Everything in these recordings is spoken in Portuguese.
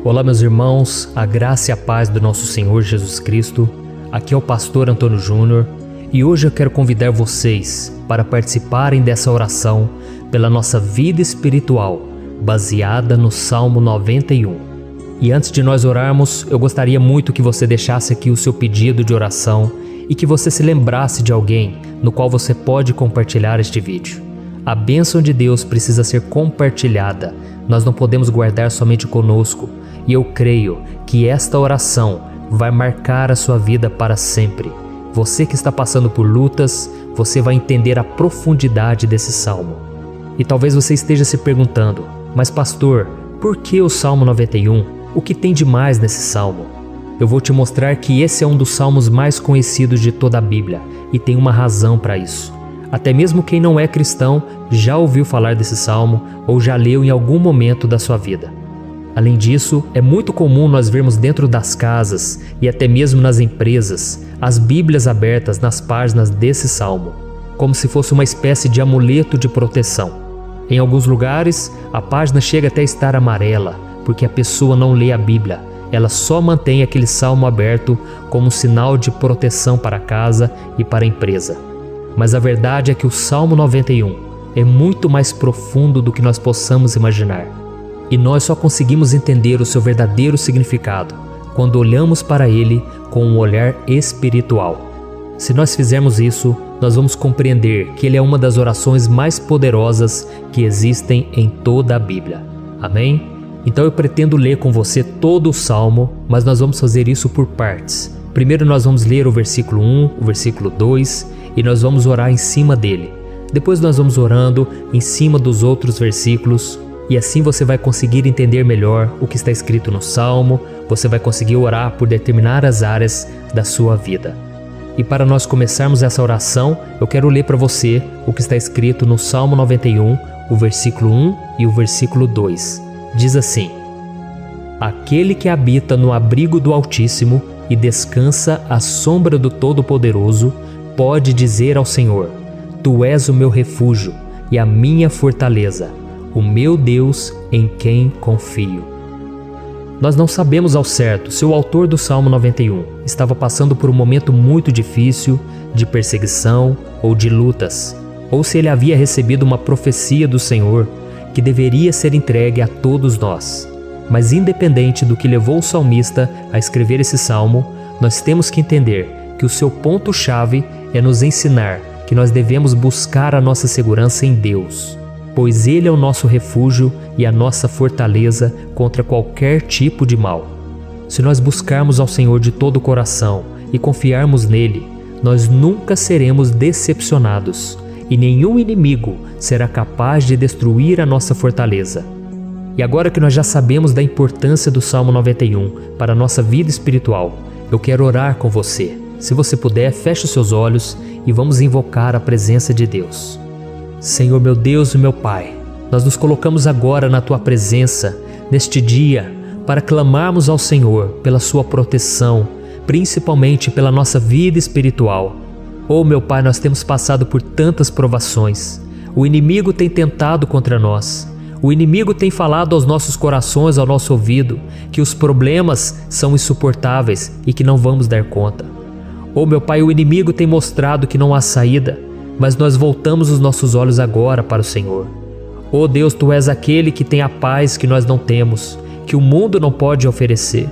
Olá, meus irmãos, a graça e a paz do nosso Senhor Jesus Cristo. Aqui é o pastor Antônio Júnior e hoje eu quero convidar vocês para participarem dessa oração pela nossa vida espiritual, baseada no Salmo 91. E antes de nós orarmos, eu gostaria muito que você deixasse aqui o seu pedido de oração e que você se lembrasse de alguém no qual você pode compartilhar este vídeo. A bênção de Deus precisa ser compartilhada, nós não podemos guardar somente conosco. E eu creio que esta oração vai marcar a sua vida para sempre. Você que está passando por lutas, você vai entender a profundidade desse salmo. E talvez você esteja se perguntando, mas pastor, por que o Salmo 91? O que tem de mais nesse salmo? Eu vou te mostrar que esse é um dos salmos mais conhecidos de toda a Bíblia e tem uma razão para isso. Até mesmo quem não é cristão já ouviu falar desse salmo ou já leu em algum momento da sua vida. Além disso, é muito comum nós vermos dentro das casas e até mesmo nas empresas as Bíblias abertas nas páginas desse salmo, como se fosse uma espécie de amuleto de proteção. Em alguns lugares, a página chega até a estar amarela, porque a pessoa não lê a Bíblia, ela só mantém aquele salmo aberto como um sinal de proteção para a casa e para a empresa. Mas a verdade é que o Salmo 91 é muito mais profundo do que nós possamos imaginar. E nós só conseguimos entender o seu verdadeiro significado quando olhamos para ele com um olhar espiritual. Se nós fizermos isso, nós vamos compreender que ele é uma das orações mais poderosas que existem em toda a Bíblia. Amém? Então eu pretendo ler com você todo o Salmo, mas nós vamos fazer isso por partes. Primeiro nós vamos ler o versículo 1, o versículo 2 e nós vamos orar em cima dele. Depois nós vamos orando em cima dos outros versículos. E assim você vai conseguir entender melhor o que está escrito no Salmo, você vai conseguir orar por determinadas áreas da sua vida. E para nós começarmos essa oração, eu quero ler para você o que está escrito no Salmo 91, o versículo 1 e o versículo 2. Diz assim: Aquele que habita no abrigo do Altíssimo e descansa à sombra do Todo-Poderoso, pode dizer ao Senhor: Tu és o meu refúgio e a minha fortaleza, o meu Deus em quem confio. Nós não sabemos ao certo se o autor do Salmo 91 estava passando por um momento muito difícil, de perseguição ou de lutas, ou se ele havia recebido uma profecia do Senhor que deveria ser entregue a todos nós. Mas independente do que levou o salmista a escrever esse salmo, nós temos que entender que o seu ponto-chave é nos ensinar que nós devemos buscar a nossa segurança em Deus, pois Ele é o nosso refúgio e a nossa fortaleza contra qualquer tipo de mal. Se nós buscarmos ao Senhor de todo o coração e confiarmos nele, nós nunca seremos decepcionados e nenhum inimigo será capaz de destruir a nossa fortaleza. E agora que nós já sabemos da importância do Salmo 91 para a nossa vida espiritual, eu quero orar com você. Se você puder, feche os seus olhos e vamos invocar a presença de Deus. Senhor meu Deus e meu Pai, nós nos colocamos agora na Tua presença, neste dia, para clamarmos ao Senhor pela Sua proteção, principalmente pela nossa vida espiritual. Oh meu Pai, nós temos passado por tantas provações, o inimigo tem tentado contra nós, o inimigo tem falado aos nossos corações, ao nosso ouvido, que os problemas são insuportáveis e que não vamos dar conta. Oh meu Pai, o inimigo tem mostrado que não há saída, mas nós voltamos os nossos olhos agora para o Senhor. Oh Deus, Tu és aquele que tem a paz que nós não temos, que o mundo não pode oferecer.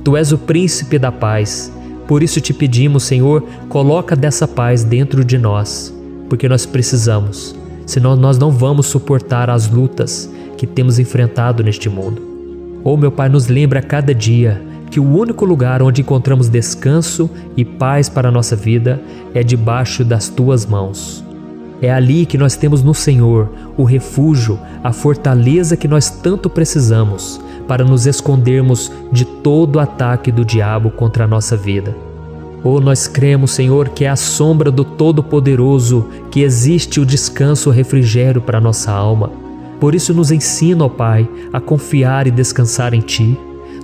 Tu és o príncipe da paz. Por isso te pedimos, Senhor, coloca dessa paz dentro de nós, porque nós precisamos, senão nós não vamos suportar as lutas que temos enfrentado neste mundo. Oh meu Pai, nos lembra a cada dia que o único lugar onde encontramos descanso e paz para a nossa vida é debaixo das Tuas mãos. É ali que nós temos no Senhor o refúgio, a fortaleza que nós tanto precisamos para nos escondermos de todo ataque do diabo contra a nossa vida. Oh, nós cremos, Senhor, que é à sombra do Todo-Poderoso que existe o descanso, o refrigério para a nossa alma. Por isso nos ensina, ó Pai, a confiar e descansar em Ti.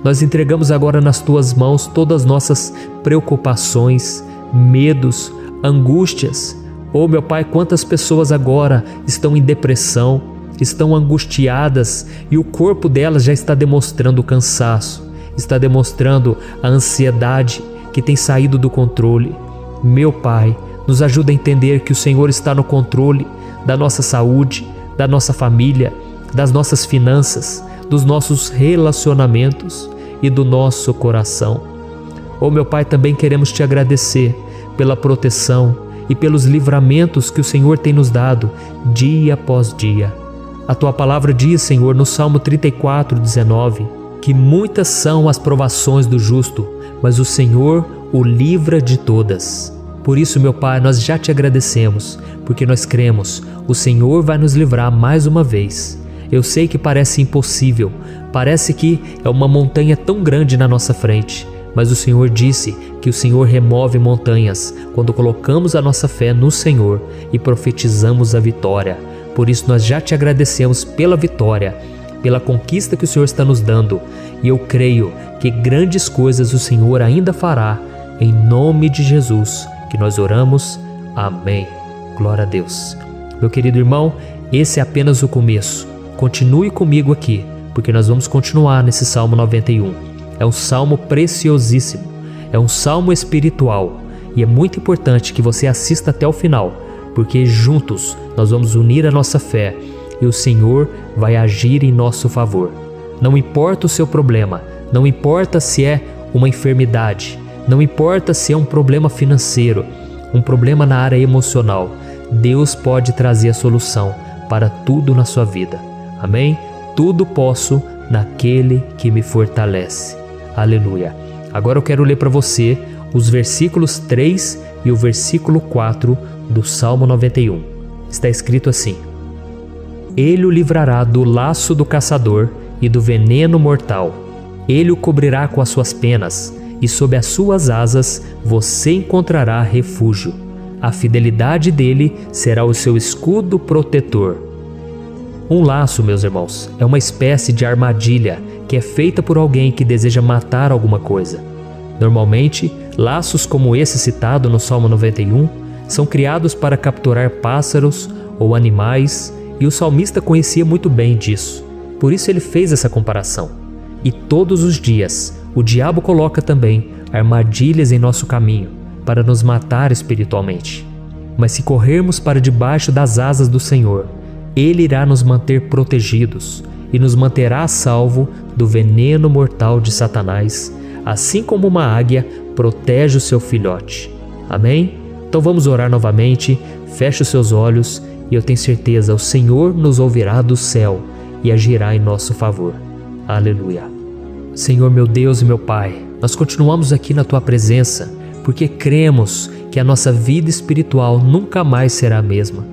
Nós entregamos agora nas Tuas mãos todas as nossas preocupações, medos, angústias. Oh meu Pai, quantas pessoas agora estão em depressão, estão angustiadas e o corpo delas já está demonstrando cansaço, está demonstrando a ansiedade que tem saído do controle. Meu Pai, nos ajuda a entender que o Senhor está no controle da nossa saúde, da nossa família, das nossas finanças, dos nossos relacionamentos e do nosso coração. Oh, meu Pai, também queremos te agradecer pela proteção e pelos livramentos que o Senhor tem nos dado dia após dia. A Tua palavra diz, Senhor, no Salmo 34:19, que muitas são as provações do justo, mas o Senhor o livra de todas. Por isso, meu Pai, nós já te agradecemos, porque nós cremos, o Senhor vai nos livrar mais uma vez. Eu sei que parece impossível, parece que é uma montanha tão grande na nossa frente, mas o Senhor disse que o Senhor remove montanhas quando colocamos a nossa fé no Senhor e profetizamos a vitória. Por isso nós já te agradecemos pela vitória, pela conquista que o Senhor está nos dando, e eu creio que grandes coisas o Senhor ainda fará. Em nome de Jesus que nós oramos. Amém. Glória a Deus. Meu querido irmão, esse é apenas o começo. Continue comigo aqui, porque nós vamos continuar nesse Salmo 91. É um salmo preciosíssimo, é um salmo espiritual, e é muito importante que você assista até o final, porque juntos nós vamos unir a nossa fé e o Senhor vai agir em nosso favor. Não importa o seu problema, não importa se é uma enfermidade, não importa se é um problema financeiro, um problema na área emocional, Deus pode trazer a solução para tudo na sua vida. Amém? Tudo posso naquele que me fortalece. Aleluia. Agora eu quero ler para você os versículos 3 e o versículo 4 do Salmo 91. Está escrito assim: Ele o livrará do laço do caçador e do veneno mortal. Ele o cobrirá com as suas penas, e sob as suas asas você encontrará refúgio. A fidelidade dele será o seu escudo protetor. Um laço, meus irmãos, é uma espécie de armadilha que é feita por alguém que deseja matar alguma coisa. Normalmente, laços como esse citado no Salmo 91 são criados para capturar pássaros ou animais, e o salmista conhecia muito bem disso. Por isso ele fez essa comparação. E todos os dias, o diabo coloca também armadilhas em nosso caminho para nos matar espiritualmente. Mas se corrermos para debaixo das asas do Senhor, Ele irá nos manter protegidos e nos manterá a salvo do veneno mortal de Satanás, assim como uma águia protege o seu filhote. Amém? Então vamos orar novamente, feche os seus olhos e eu tenho certeza, o Senhor nos ouvirá do céu e agirá em nosso favor. Aleluia. Senhor, meu Deus e meu Pai, nós continuamos aqui na Tua presença porque cremos que a nossa vida espiritual nunca mais será a mesma.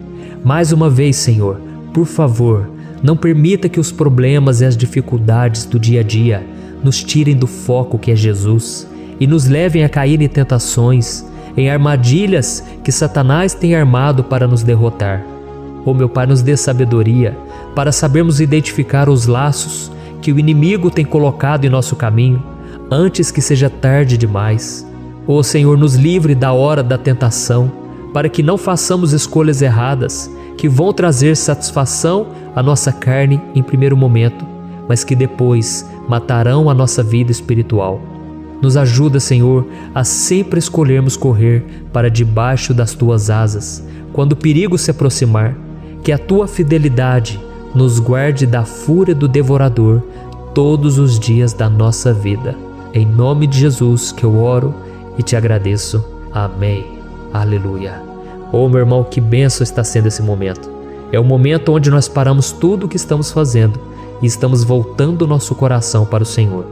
Mais uma vez, Senhor, por favor, não permita que os problemas e as dificuldades do dia a dia nos tirem do foco que é Jesus e nos levem a cair em tentações, em armadilhas que Satanás tem armado para nos derrotar. Oh, meu Pai, nos dê sabedoria para sabermos identificar os laços que o inimigo tem colocado em nosso caminho antes que seja tarde demais. Oh, Senhor, nos livre da hora da tentação, para que não façamos escolhas erradas que vão trazer satisfação à nossa carne em primeiro momento, mas que depois matarão a nossa vida espiritual. Nos ajuda, Senhor, a sempre escolhermos correr para debaixo das Tuas asas quando o perigo se aproximar, que a Tua fidelidade nos guarde da fúria do devorador todos os dias da nossa vida. Em nome de Jesus que eu oro e te agradeço. Amém. Aleluia. Oh, meu irmão, que bênção está sendo esse momento. É o momento onde nós paramos tudo o que estamos fazendo e estamos voltando o nosso coração para o Senhor.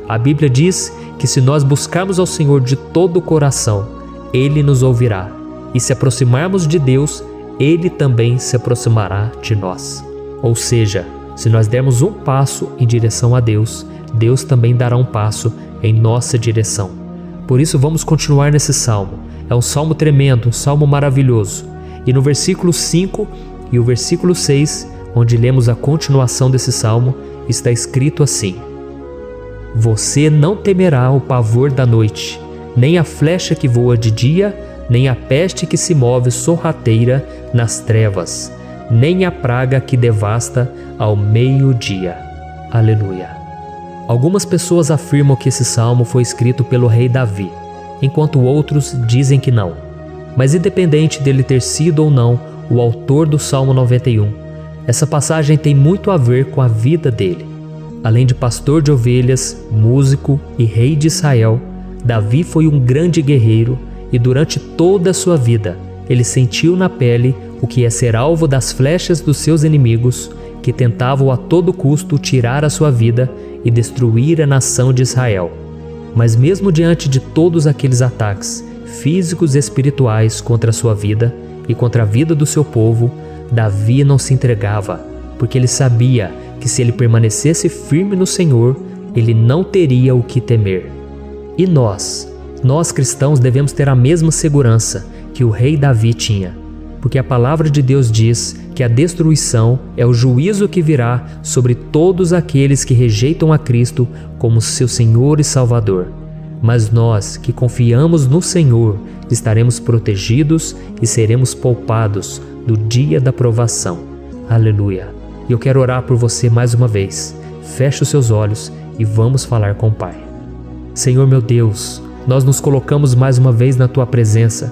A Bíblia diz que se nós buscarmos ao Senhor de todo o coração, Ele nos ouvirá. E se aproximarmos de Deus, Ele também se aproximará de nós. Ou seja, se nós dermos um passo em direção a Deus, Deus também dará um passo em nossa direção. Por isso vamos continuar nesse salmo. É um salmo tremendo, um salmo maravilhoso. E no versículo 5 e o versículo 6, onde lemos a continuação desse salmo, está escrito assim: Você não temerá o pavor da noite, nem a flecha que voa de dia, nem a peste que se move sorrateira nas trevas, nem a praga que devasta ao meio-dia. Aleluia. Algumas pessoas afirmam que esse salmo foi escrito pelo rei Davi, enquanto outros dizem que não. Mas independente dele ter sido ou não o autor do Salmo 91, essa passagem tem muito a ver com a vida dele. Além de pastor de ovelhas, músico e rei de Israel, Davi foi um grande guerreiro e durante toda a sua vida ele sentiu na pele o que é ser alvo das flechas dos seus inimigos, que tentavam a todo custo tirar a sua vida e destruir a nação de Israel. Mas mesmo diante de todos aqueles ataques físicos e espirituais contra a sua vida e contra a vida do seu povo, Davi não se entregava, porque ele sabia que se ele permanecesse firme no Senhor, ele não teria o que temer. E nós cristãos devemos ter a mesma segurança que o rei Davi tinha, porque a palavra de Deus diz que a destruição é o juízo que virá sobre todos aqueles que rejeitam a Cristo como seu Senhor e Salvador. Mas nós que confiamos no Senhor estaremos protegidos e seremos poupados do dia da provação. Aleluia! E eu quero orar por você mais uma vez. Feche os seus olhos e vamos falar com o Pai. Senhor meu Deus, nós nos colocamos mais uma vez na Tua presença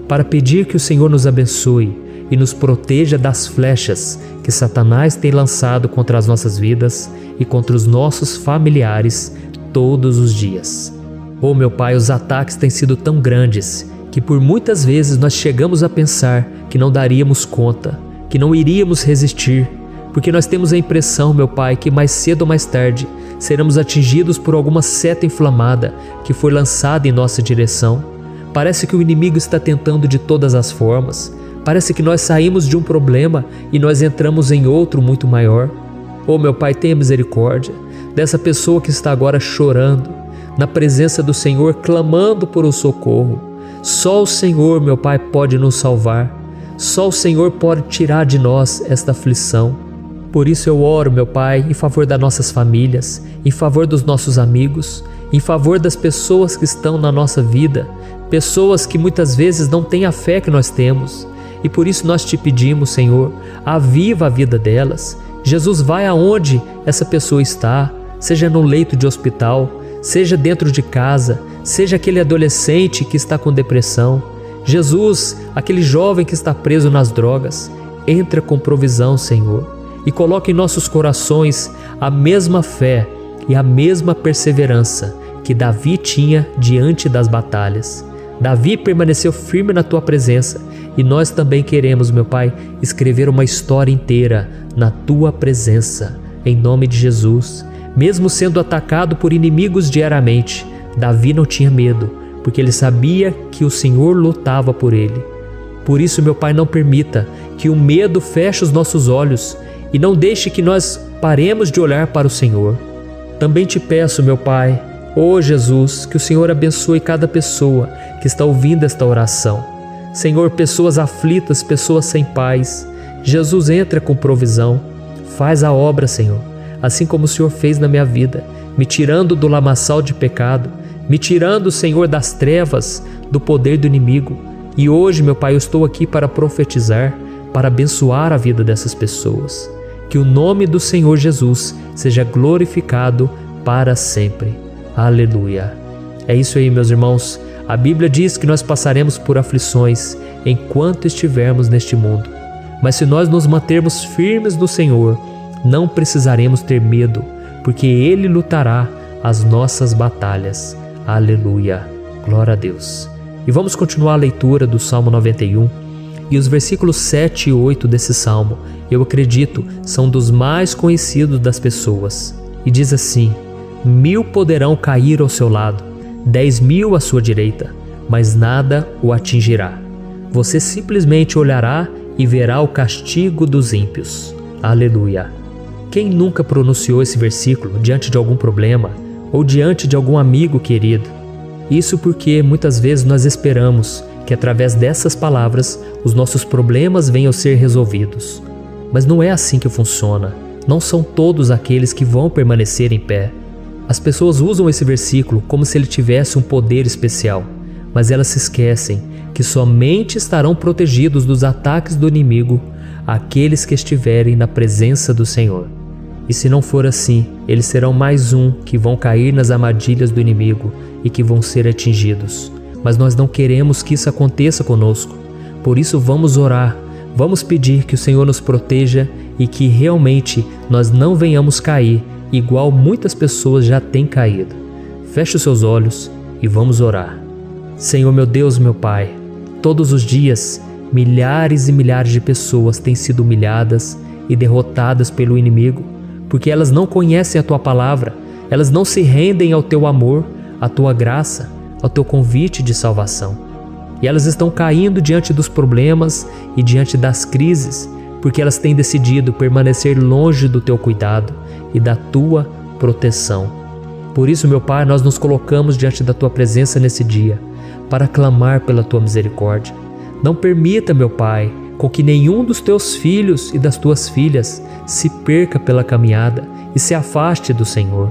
para pedir que o Senhor nos abençoe e nos proteja das flechas que Satanás tem lançado contra as nossas vidas e contra os nossos familiares todos os dias. Oh meu Pai, os ataques têm sido tão grandes que por muitas vezes nós chegamos a pensar que não daríamos conta, que não iríamos resistir, porque nós temos a impressão, meu Pai, que mais cedo ou mais tarde seremos atingidos por alguma seta inflamada que foi lançada em nossa direção. Parece que o inimigo está tentando de todas as formas. Parece que nós saímos de um problema e nós entramos em outro muito maior. Oh meu Pai, tenha misericórdia dessa pessoa que está agora chorando, na presença do Senhor, clamando por um socorro. Só o Senhor, meu Pai, pode nos salvar. Só o Senhor pode tirar de nós esta aflição. Por isso eu oro, meu Pai, em favor das nossas famílias, em favor dos nossos amigos, em favor das pessoas que estão na nossa vida, pessoas que muitas vezes não têm a fé que nós temos. E por isso nós te pedimos, Senhor, aviva a vida delas. Jesus, vai aonde essa pessoa está, seja no leito de hospital, seja dentro de casa, seja aquele adolescente que está com depressão. Jesus, aquele jovem que está preso nas drogas, entra com provisão, Senhor, e coloca em nossos corações a mesma fé e a mesma perseverança que Davi tinha diante das batalhas. Davi permaneceu firme na Tua presença e nós também queremos, meu Pai, escrever uma história inteira na Tua presença, em nome de Jesus. Mesmo sendo atacado por inimigos diariamente, Davi não tinha medo, porque ele sabia que o Senhor lutava por ele. Por isso, meu Pai, não permita que o medo feche os nossos olhos e não deixe que nós paremos de olhar para o Senhor. Também te peço, meu Pai, ó Jesus, que o Senhor abençoe cada pessoa que está ouvindo esta oração. Senhor, pessoas aflitas, pessoas sem paz. Jesus, entra com provisão. Faz a obra, Senhor, assim como o Senhor fez na minha vida, me tirando do lamaçal de pecado, me tirando, Senhor, das trevas, do poder do inimigo. E hoje, meu Pai, eu estou aqui para profetizar, para abençoar a vida dessas pessoas. Que o nome do Senhor Jesus seja glorificado para sempre. Aleluia. É isso aí, meus irmãos. A Bíblia diz que nós passaremos por aflições enquanto estivermos neste mundo. Mas se nós nos mantermos firmes no Senhor, não precisaremos ter medo, porque Ele lutará as nossas batalhas. Aleluia. Glória a Deus. E vamos continuar a leitura do Salmo 91. E os versículos 7 e 8 desse salmo, eu acredito, são dos mais conhecidos das pessoas. E diz assim: 1000 poderão cair ao seu lado, 10.000 à sua direita, mas nada o atingirá. Você simplesmente olhará e verá o castigo dos ímpios. Aleluia. Quem nunca pronunciou esse versículo diante de algum problema ou diante de algum amigo querido? Isso porque muitas vezes nós esperamos que através dessas palavras os nossos problemas venham a ser resolvidos. Mas não é assim que funciona. Não são todos aqueles que vão permanecer em pé. As pessoas usam esse versículo como se ele tivesse um poder especial, mas elas se esquecem que somente estarão protegidos dos ataques do inimigo aqueles que estiverem na presença do Senhor. E se não for assim, eles serão mais um que vão cair nas armadilhas do inimigo e que vão ser atingidos. Mas nós não queremos que isso aconteça conosco. Por isso vamos orar, vamos pedir que o Senhor nos proteja e que realmente nós não venhamos cair igual muitas pessoas já têm caído. Feche os seus olhos e vamos orar. Senhor meu Deus, meu Pai, todos os dias milhares e milhares de pessoas têm sido humilhadas e derrotadas pelo inimigo, porque elas não conhecem a Tua palavra, elas não se rendem ao Teu amor, à Tua graça, ao Teu convite de salvação. E elas estão caindo diante dos problemas e diante das crises, porque elas têm decidido permanecer longe do Teu cuidado e da Tua proteção. Por isso, meu Pai, nós nos colocamos diante da Tua presença nesse dia, para clamar pela Tua misericórdia. Não permita, meu Pai, com que nenhum dos Teus filhos e das Tuas filhas se perca pela caminhada e se afaste do Senhor.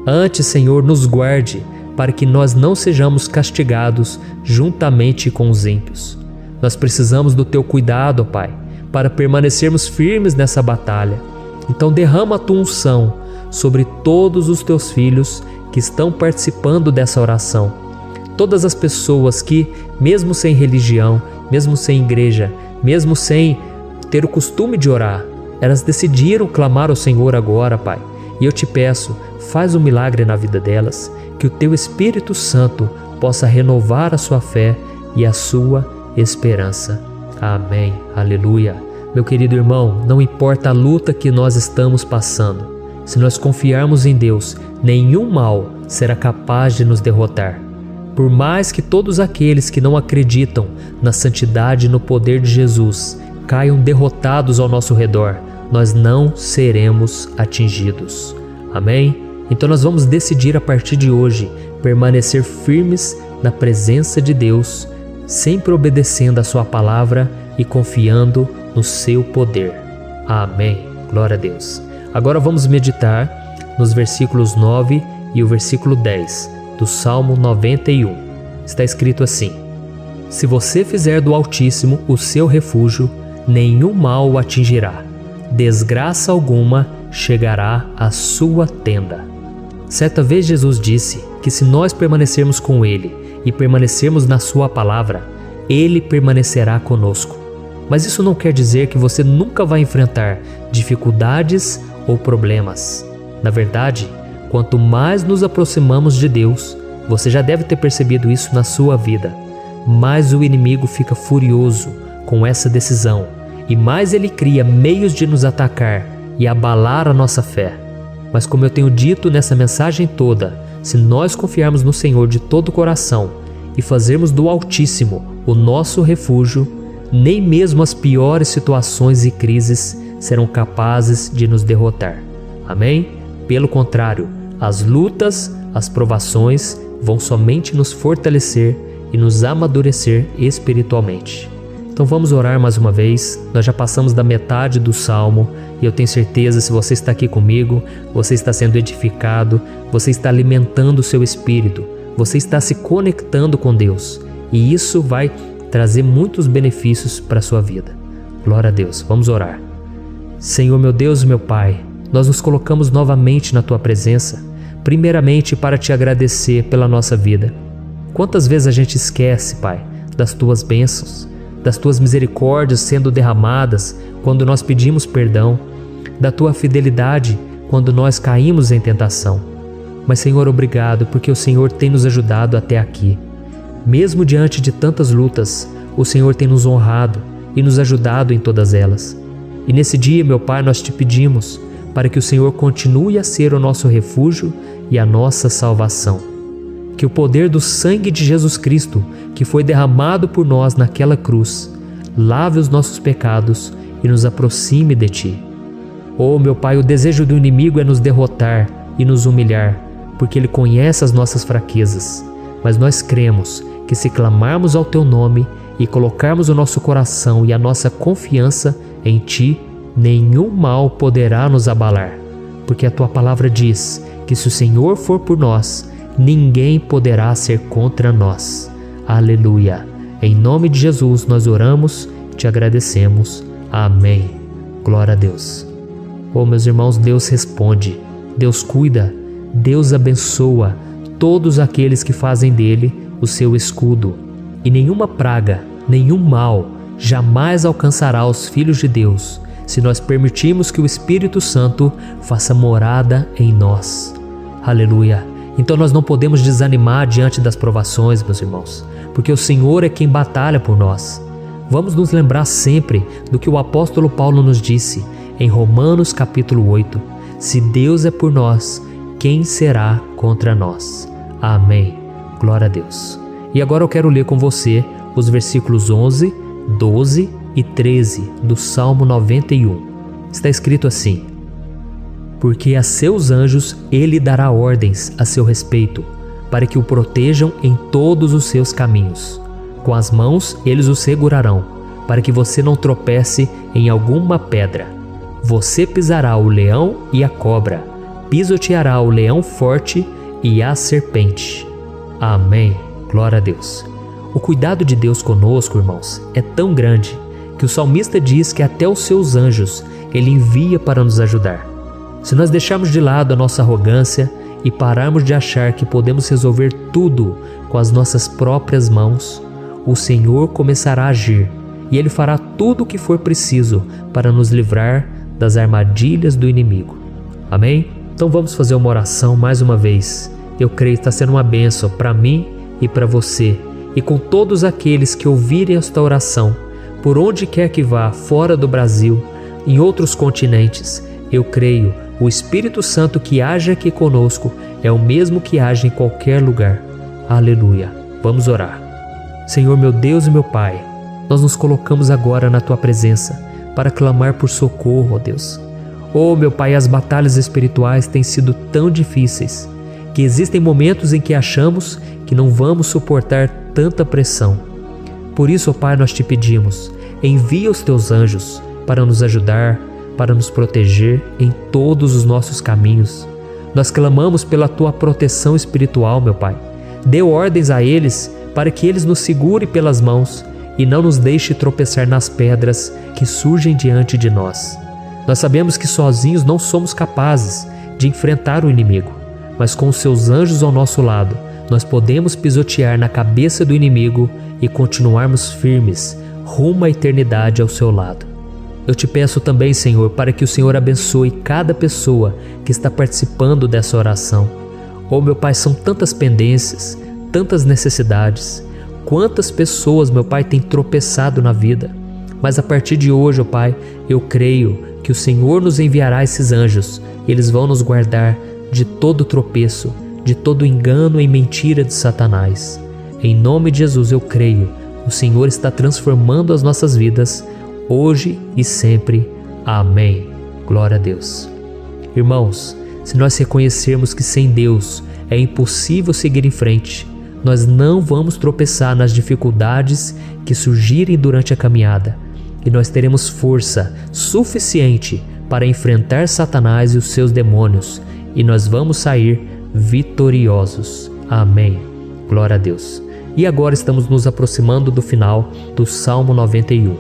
Antes, Senhor, nos guarde, para que nós não sejamos castigados juntamente com os ímpios. Nós precisamos do Teu cuidado, Pai, para permanecermos firmes nessa batalha. Então derrama a Tua unção sobre todos os Teus filhos que estão participando dessa oração. Todas as pessoas que, mesmo sem religião, mesmo sem igreja, mesmo sem ter o costume de orar, elas decidiram clamar ao Senhor agora, Pai. E eu te peço, faz um milagre na vida delas, que o Teu Espírito Santo possa renovar a sua fé e a sua esperança. Amém. Aleluia. Meu querido irmão, não importa a luta que nós estamos passando, se nós confiarmos em Deus, nenhum mal será capaz de nos derrotar. Por mais que todos aqueles que não acreditam na santidade e no poder de Jesus caiam derrotados ao nosso redor, nós não seremos atingidos. Amém? Então nós vamos decidir a partir de hoje permanecer firmes na presença de Deus, sempre obedecendo a Sua palavra e confiando no Seu poder. Amém. Glória a Deus. Agora vamos meditar nos versículos 9 e o versículo 10 do Salmo 91. Está escrito assim: Se você fizer do Altíssimo o seu refúgio, nenhum mal o atingirá, desgraça alguma chegará à sua tenda. Certa vez Jesus disse que se nós permanecermos com Ele e permanecermos na Sua palavra, Ele permanecerá conosco. Mas isso não quer dizer que você nunca vai enfrentar dificuldades ou problemas. Na verdade, quanto mais nos aproximamos de Deus, você já deve ter percebido isso na sua vida, mais o inimigo fica furioso com essa decisão e mais ele cria meios de nos atacar e abalar a nossa fé. Mas como eu tenho dito nessa mensagem toda, se nós confiarmos no Senhor de todo o coração e fazermos do Altíssimo o nosso refúgio, nem mesmo as piores situações e crises serão capazes de nos derrotar. Amém? Pelo contrário, as lutas, as provações vão somente nos fortalecer e nos amadurecer espiritualmente. Então vamos orar mais uma vez. Nós já passamos da metade do Salmo e eu tenho certeza, se você está aqui comigo, você está sendo edificado, você está alimentando o seu espírito, você está se conectando com Deus e isso vai trazer muitos benefícios para a sua vida. Glória a Deus. Vamos orar. Senhor meu Deus e meu Pai, nós nos colocamos novamente na Tua presença, primeiramente para Te agradecer pela nossa vida. Quantas vezes a gente esquece, Pai, das Tuas bênçãos, das Tuas misericórdias sendo derramadas quando nós pedimos perdão, da Tua fidelidade quando nós caímos em tentação. Mas, Senhor, obrigado, porque o Senhor tem nos ajudado até aqui. Mesmo diante de tantas lutas, o Senhor tem nos honrado e nos ajudado em todas elas. E nesse dia, meu Pai, nós Te pedimos para que o Senhor continue a ser o nosso refúgio e a nossa salvação. Que o poder do sangue de Jesus Cristo, que foi derramado por nós naquela cruz, lave os nossos pecados e nos aproxime de Ti. Oh, meu Pai, o desejo do inimigo é nos derrotar e nos humilhar, porque ele conhece as nossas fraquezas. Mas nós cremos que se clamarmos ao Teu nome e colocarmos o nosso coração e a nossa confiança em Ti, nenhum mal poderá nos abalar, porque a Tua palavra diz que se o Senhor for por nós, ninguém poderá ser contra nós. Aleluia! Em nome de Jesus nós oramos, Te agradecemos. Amém. Glória a Deus. Oh, meus irmãos, Deus responde, Deus cuida, Deus abençoa todos aqueles que fazem dele o seu escudo. E nenhuma praga, nenhum mal jamais alcançará os filhos de Deus, se nós permitirmos que o Espírito Santo faça morada em nós. Aleluia! Então nós não podemos desanimar diante das provações, meus irmãos, porque o Senhor é quem batalha por nós. Vamos nos lembrar sempre do que o apóstolo Paulo nos disse em Romanos capítulo 8. Se Deus é por nós, quem será contra nós? Amém. Glória a Deus. E agora eu quero ler com você os versículos 11, 12 e 13 do Salmo 91. Está escrito assim: porque a seus anjos ele dará ordens a seu respeito, para que o protejam em todos os seus caminhos. Com as mãos eles o segurarão, para que você não tropece em alguma pedra. Você pisará o leão e a cobra, pisoteará o leão forte e a serpente. Amém. Glória a Deus. O cuidado de Deus conosco, irmãos, é tão grande que o salmista diz que até os seus anjos ele envia para nos ajudar. Se nós deixarmos de lado a nossa arrogância e pararmos de achar que podemos resolver tudo com as nossas próprias mãos, o Senhor começará a agir e Ele fará tudo o que for preciso para nos livrar das armadilhas do inimigo. Amém? Então vamos fazer uma oração mais uma vez. Eu creio que está sendo uma bênção para mim e para você, e com todos aqueles que ouvirem esta oração, por onde quer que vá, fora do Brasil, em outros continentes. Eu creio, o Espírito Santo que age aqui conosco é o mesmo que age em qualquer lugar. Aleluia. Vamos orar. Senhor, meu Deus e meu Pai, nós nos colocamos agora na Tua presença para clamar por socorro, ó Deus. Oh, meu Pai, as batalhas espirituais têm sido tão difíceis que existem momentos em que achamos que não vamos suportar tanta pressão. Por isso, ó Pai, nós te pedimos, envia os Teus anjos para nos ajudar, para nos proteger em todos os nossos caminhos. Nós clamamos pela Tua proteção espiritual, meu Pai. Dê ordens a eles para que eles nos segurem pelas mãos e não nos deixe tropeçar nas pedras que surgem diante de nós. Nós sabemos que sozinhos não somos capazes de enfrentar o inimigo, mas com os Seus anjos ao nosso lado, nós podemos pisotear na cabeça do inimigo e continuarmos firmes rumo à eternidade ao Seu lado. Eu te peço também, Senhor, para que o Senhor abençoe cada pessoa que está participando dessa oração. Oh, meu Pai, são tantas pendências, tantas necessidades. Quantas pessoas, meu Pai, têm tropeçado na vida. Mas a partir de hoje, ó Pai, eu creio que o Senhor nos enviará esses anjos. Eles vão nos guardar de todo tropeço, de todo engano e mentira de Satanás. Em nome de Jesus eu creio, o Senhor está transformando as nossas vidas, hoje e sempre. Amém. Glória a Deus. Irmãos, se nós reconhecermos que sem Deus é impossível seguir em frente, nós não vamos tropeçar nas dificuldades que surgirem durante a caminhada, e nós teremos força suficiente para enfrentar Satanás e os seus demônios, e nós vamos sair vitoriosos. Amém. Glória a Deus. E agora estamos nos aproximando do final do Salmo 91.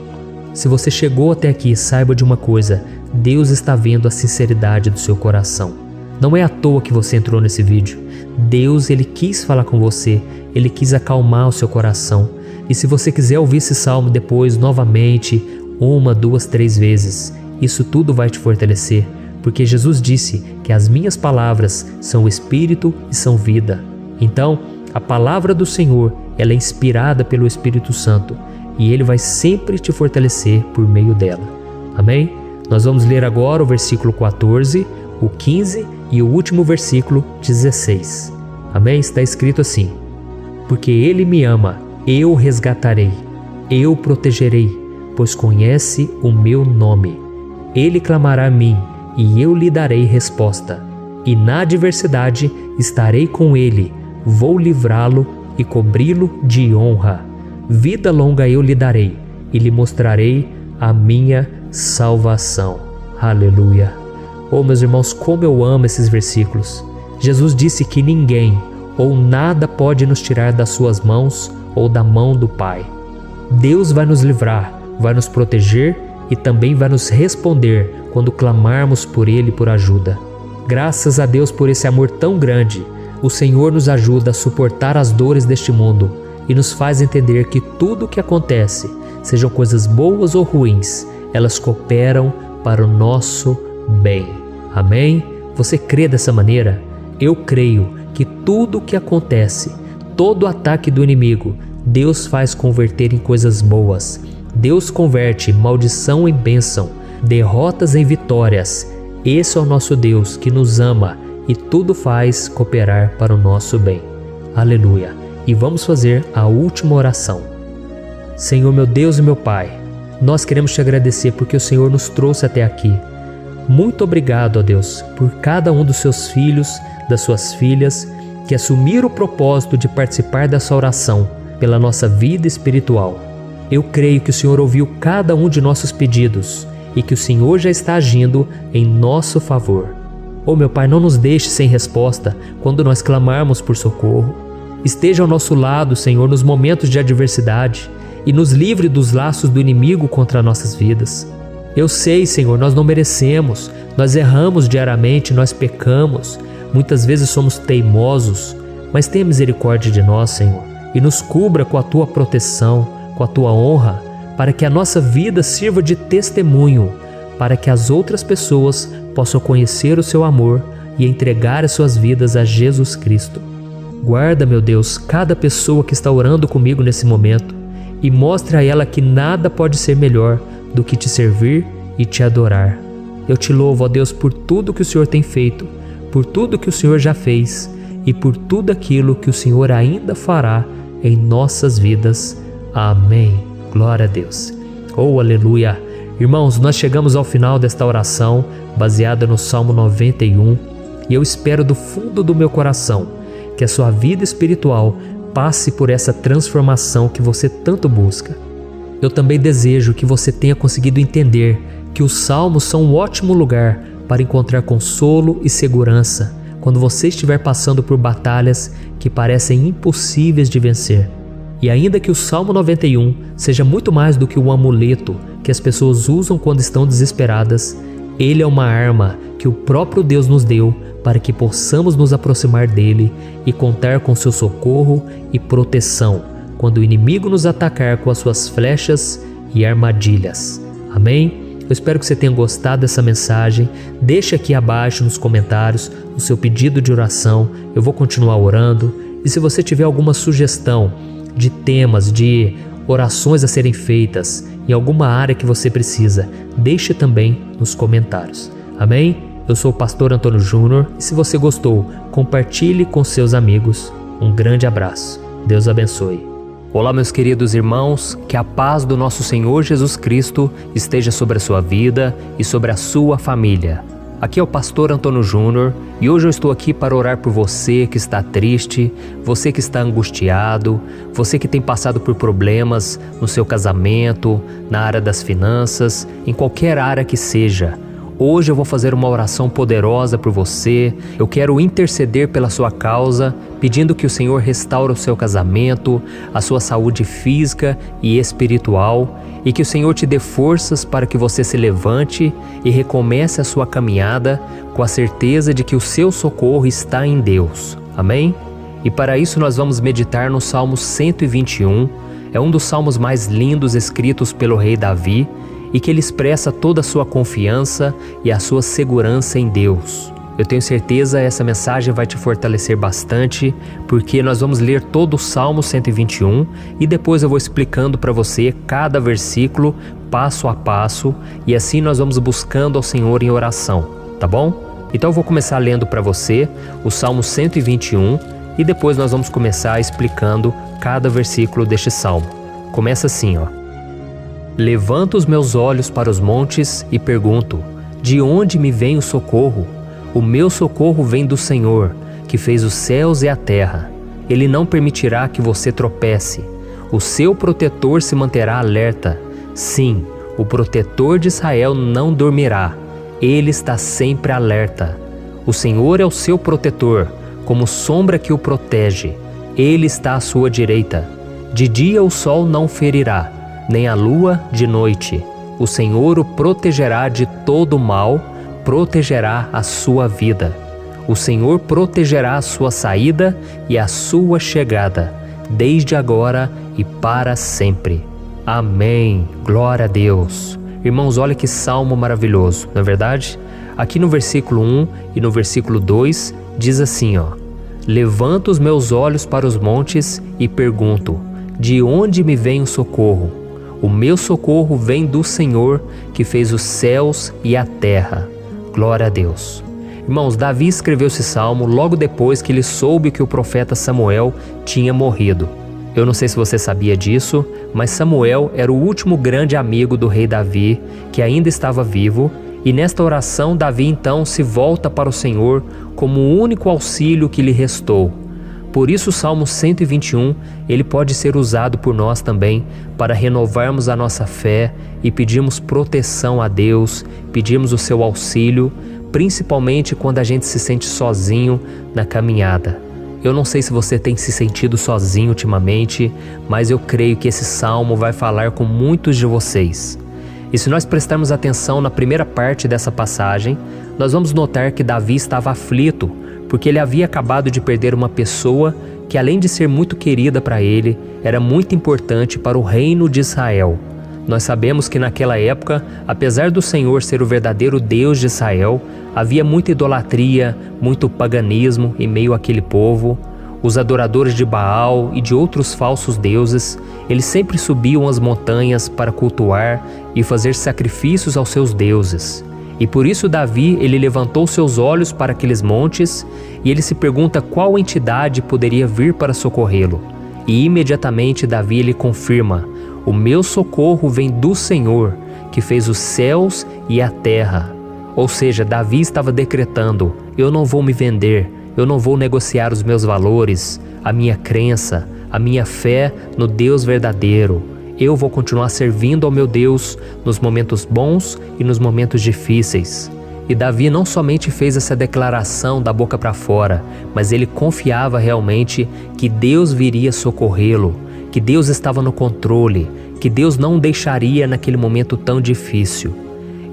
Se você chegou até aqui, saiba de uma coisa: Deus está vendo a sinceridade do seu coração. Não é à toa que você entrou nesse vídeo. Deus, Ele quis falar com você, Ele quis acalmar o seu coração. E se você quiser ouvir esse salmo depois, novamente, 1, 2, 3 vezes, isso tudo vai te fortalecer, porque Jesus disse que as minhas palavras são espírito e são vida. Então, a palavra do Senhor, ela é inspirada pelo Espírito Santo, e Ele vai sempre te fortalecer por meio dela. Amém? Nós vamos ler agora o versículo 14, o 15 e o último versículo 16. Amém? Está escrito assim: porque Ele me ama, eu o resgatarei, eu o protegerei, pois conhece o meu nome. Ele clamará a mim, e eu lhe darei resposta. E na adversidade estarei com ele, vou livrá-lo e cobri-lo de honra. Vida longa eu lhe darei, e lhe mostrarei a minha salvação. Aleluia. Oh, meus irmãos, como eu amo esses versículos. Jesus disse que ninguém ou nada pode nos tirar das suas mãos ou da mão do Pai. Deus vai nos livrar, vai nos proteger e também vai nos responder quando clamarmos por Ele por ajuda. Graças a Deus por esse amor tão grande, o Senhor nos ajuda a suportar as dores deste mundo e nos faz entender que tudo o que acontece, sejam coisas boas ou ruins, elas cooperam para o nosso bem. Amém? Você crê dessa maneira? Eu creio que tudo o que acontece, todo ataque do inimigo, Deus faz converter em coisas boas. Deus converte maldição em bênção, derrotas em vitórias. Esse é o nosso Deus que nos ama e tudo faz cooperar para o nosso bem. Aleluia! E vamos fazer a última oração. Senhor meu Deus e meu Pai, nós queremos te agradecer porque o Senhor nos trouxe até aqui. Muito obrigado, ó Deus, por cada um dos seus filhos, das suas filhas, que assumiram o propósito de participar dessa oração pela nossa vida espiritual. Eu creio que o Senhor ouviu cada um de nossos pedidos e que o Senhor já está agindo em nosso favor. Oh meu Pai, não nos deixe sem resposta quando nós clamarmos por socorro. Esteja ao nosso lado, Senhor, nos momentos de adversidade e nos livre dos laços do inimigo contra nossas vidas. Eu sei, Senhor, nós não merecemos, nós erramos diariamente, nós pecamos, muitas vezes somos teimosos, mas tenha misericórdia de nós, Senhor, e nos cubra com a Tua proteção, com a Tua honra, para que a nossa vida sirva de testemunho, para que as outras pessoas possam conhecer o Seu amor e entregar as suas vidas a Jesus Cristo. Guarda, meu Deus, cada pessoa que está orando comigo nesse momento e mostre a ela que nada pode ser melhor do que te servir e te adorar. Eu te louvo, ó Deus, por tudo que o Senhor tem feito, por tudo que o Senhor já fez e por tudo aquilo que o Senhor ainda fará em nossas vidas. Amém. Glória a Deus. Oh, aleluia. Irmãos, nós chegamos ao final desta oração baseada no Salmo 91 e eu espero do fundo do meu coração que a sua vida espiritual passe por essa transformação que você tanto busca. Eu também desejo que você tenha conseguido entender que os salmos são um ótimo lugar para encontrar consolo e segurança quando você estiver passando por batalhas que parecem impossíveis de vencer. E ainda que o Salmo 91 seja muito mais do que um amuleto que as pessoas usam quando estão desesperadas, ele é uma arma que o próprio Deus nos deu para que possamos nos aproximar dele e contar com seu socorro e proteção quando o inimigo nos atacar com as suas flechas e armadilhas. Amém? Eu espero que você tenha gostado dessa mensagem. Deixe aqui abaixo nos comentários o seu pedido de oração. Eu vou continuar orando. E se você tiver alguma sugestão de temas, de orações a serem feitas em alguma área que você precisa, deixe também nos comentários. Amém? Eu sou o pastor Antônio Júnior e se você gostou, compartilhe com seus amigos. Um grande abraço. Deus abençoe. Olá, meus queridos irmãos, que a paz do nosso Senhor Jesus Cristo esteja sobre a sua vida e sobre a sua família. Aqui é o pastor Antônio Júnior e hoje eu estou aqui para orar por você que está triste, você que está angustiado, você que tem passado por problemas no seu casamento, na área das finanças, em qualquer área que seja. Hoje eu vou fazer uma oração poderosa por você. Eu quero interceder pela sua causa, pedindo que o Senhor restaure o seu casamento, a sua saúde física e espiritual, e que o Senhor te dê forças para que você se levante e recomece a sua caminhada com a certeza de que o seu socorro está em Deus. Amém? E para isso nós vamos meditar no Salmo 121. É um dos salmos mais lindos escritos pelo rei Davi, e que ele expressa toda a sua confiança e a sua segurança em Deus. Eu tenho certeza essa mensagem vai te fortalecer bastante, porque nós vamos ler todo o Salmo 121 e depois eu vou explicando para você cada versículo, passo a passo, e assim nós vamos buscando ao Senhor em oração, tá bom? Então eu vou começar lendo para você o Salmo 121 e depois nós vamos começar explicando cada versículo deste salmo. Começa assim, ó. Levanto os meus olhos para os montes e pergunto: de onde me vem o socorro? O meu socorro vem do Senhor, que fez os céus e a terra. Ele não permitirá que você tropece. O seu protetor se manterá alerta. Sim, o protetor de Israel não dormirá. Ele está sempre alerta. O Senhor é o seu protetor, como sombra que o protege. Ele está à sua direita. De dia o sol não ferirá, nem a lua de noite. O Senhor o protegerá de todo mal, protegerá a sua vida. O Senhor protegerá a sua saída e a sua chegada, desde agora e para sempre. Amém. Glória a Deus. Irmãos, olha que salmo maravilhoso, não é verdade? Aqui no versículo 1 e no versículo 2 diz assim, Levanto os meus olhos para os montes e pergunto, de onde me vem o socorro? O meu socorro vem do Senhor, que fez os céus e a terra. Glória a Deus. Irmãos, Davi escreveu esse salmo logo depois que ele soube que o profeta Samuel tinha morrido. Eu não sei se você sabia disso, mas Samuel era o último grande amigo do rei Davi, que ainda estava vivo, e nesta oração Davi então se volta para o Senhor como o único auxílio que lhe restou. Por isso o Salmo 121, ele pode ser usado por nós também para renovarmos a nossa fé e pedirmos proteção a Deus, pedirmos o seu auxílio, principalmente quando a gente se sente sozinho na caminhada. Eu não sei se você tem se sentido sozinho ultimamente, mas eu creio que esse salmo vai falar com muitos de vocês. E se nós prestarmos atenção na primeira parte dessa passagem, nós vamos notar que Davi estava aflito, porque ele havia acabado de perder uma pessoa que, além de ser muito querida para ele, era muito importante para o reino de Israel. Nós sabemos que naquela época, apesar do Senhor ser o verdadeiro Deus de Israel, havia muita idolatria, muito paganismo em meio àquele povo. Os adoradores de Baal e de outros falsos deuses, eles sempre subiam as montanhas para cultuar e fazer sacrifícios aos seus deuses. E por isso Davi, ele levantou seus olhos para aqueles montes e ele se pergunta qual entidade poderia vir para socorrê-lo. E imediatamente Davi ele confirma, o meu socorro vem do Senhor, que fez os céus e a terra. Ou seja, Davi estava decretando, eu não vou me vender, eu não vou negociar os meus valores, a minha crença, a minha fé no Deus verdadeiro. Eu vou continuar servindo ao meu Deus nos momentos bons e nos momentos difíceis. E Davi não somente fez essa declaração da boca para fora, mas ele confiava realmente que Deus viria socorrê-lo, que Deus estava no controle, que Deus não o deixaria naquele momento tão difícil.